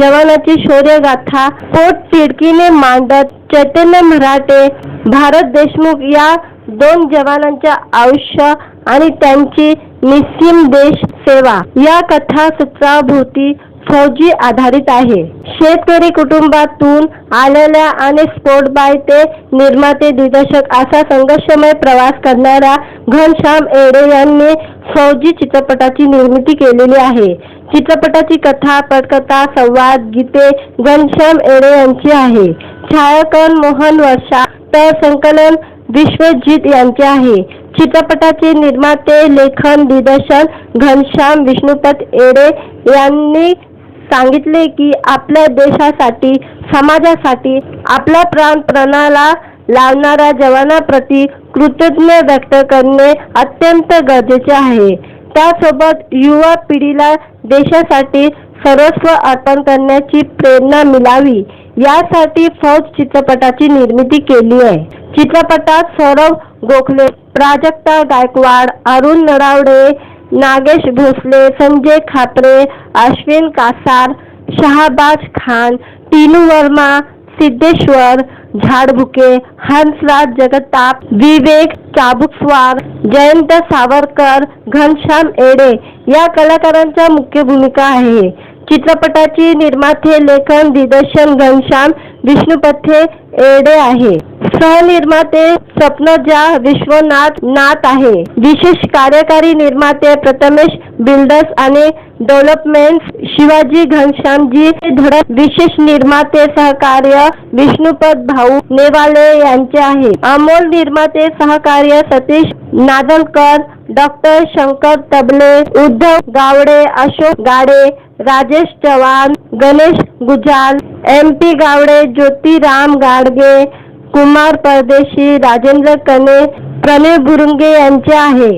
जवानाची शौर्यगाथा पोटतिडकीने मांडत चैतन्य मराठे, भारत देशमुख या दोन जवानांच्या आयुष्य आणि त्यांची निस्सीम देश सेवा या कथासूत्राभोवती फौजी आधारित आहे। शेतकरी कुटुंबातून आलेल्या आणि स्पोर्ट बाय ते निर्माते दिग्दर्शक असा संघर्षमय प्रवास करणाऱ्या घनश्याम एडे यांनी फौजी चित्रपटाची निर्मिती केलेली आहे। चित्रपटाची कथा, पटकथा, संवाद, गीते घनश्याम एडे यांची आहे। छायाकन मोहन वर्षा तर संकलन विश्वजित यांचे आहे। चित्रपटाचे निर्माते, लेखन, दिग्दर्शन घनश्याम विष्णुपत एडे यांनी सांगितले की आपल्या देशासाठी, समाजासाठी आपला प्राण पणाला लावणाऱ्या जवानांप्रती कृतज्ञता व्यक्त करणे अत्यंत गरजेचे आहे। त्यासोबत युवा पिढीला देशासाठी सर्वस्व अर्पण करण्याची प्रेरणा मिळावी यासाठी फौज चित्रपटाची निर्मिती केली आहे। चित्रपटात सौरभ गोखले, प्राजक्ता गायकवाड, अरुण नरावडे, नागेश भोसले, संजय खापरे, अश्विन कासार, शहाबाज खान, टीनू वर्मा, सिद्धेश्वर झाडबुके, हंसराज जगताप, विवेक चाबुकस्वार, जयंत सावरकर, घनश्याम एडे या कलाकारांच्या मुख्य भूमिका आहे। चित्रपटाची निर्माते, लेखन, दिग्दर्शन घनश्याम विष्णुपथे एडे आहे। सहनिर्माते स्वप्नजा विश्वनाथ नाथ आहे। विशेष कार्यकारी निर्माते प्रथमेश बिल्डर्स आणि डेव्हलपमेंट्स शिवाजी घनश्यामजी धडक। विशेष निर्माते सहकार्य विष्णुपत भाऊ नेवाले यांचे आहे। अमोल निर्माते सहकार्य सतीश नादलकर, डॉक्टर शंकर तबले, उद्धव गावडे, अशोक गाडे, राजेश चव्हाण, गणेश गुजाल, MP गावडे, ज्योतिराम गाडगे, कुमार परदेशी, राजेंद्र कने, प्रणय बुरुंगे यांचे आहे।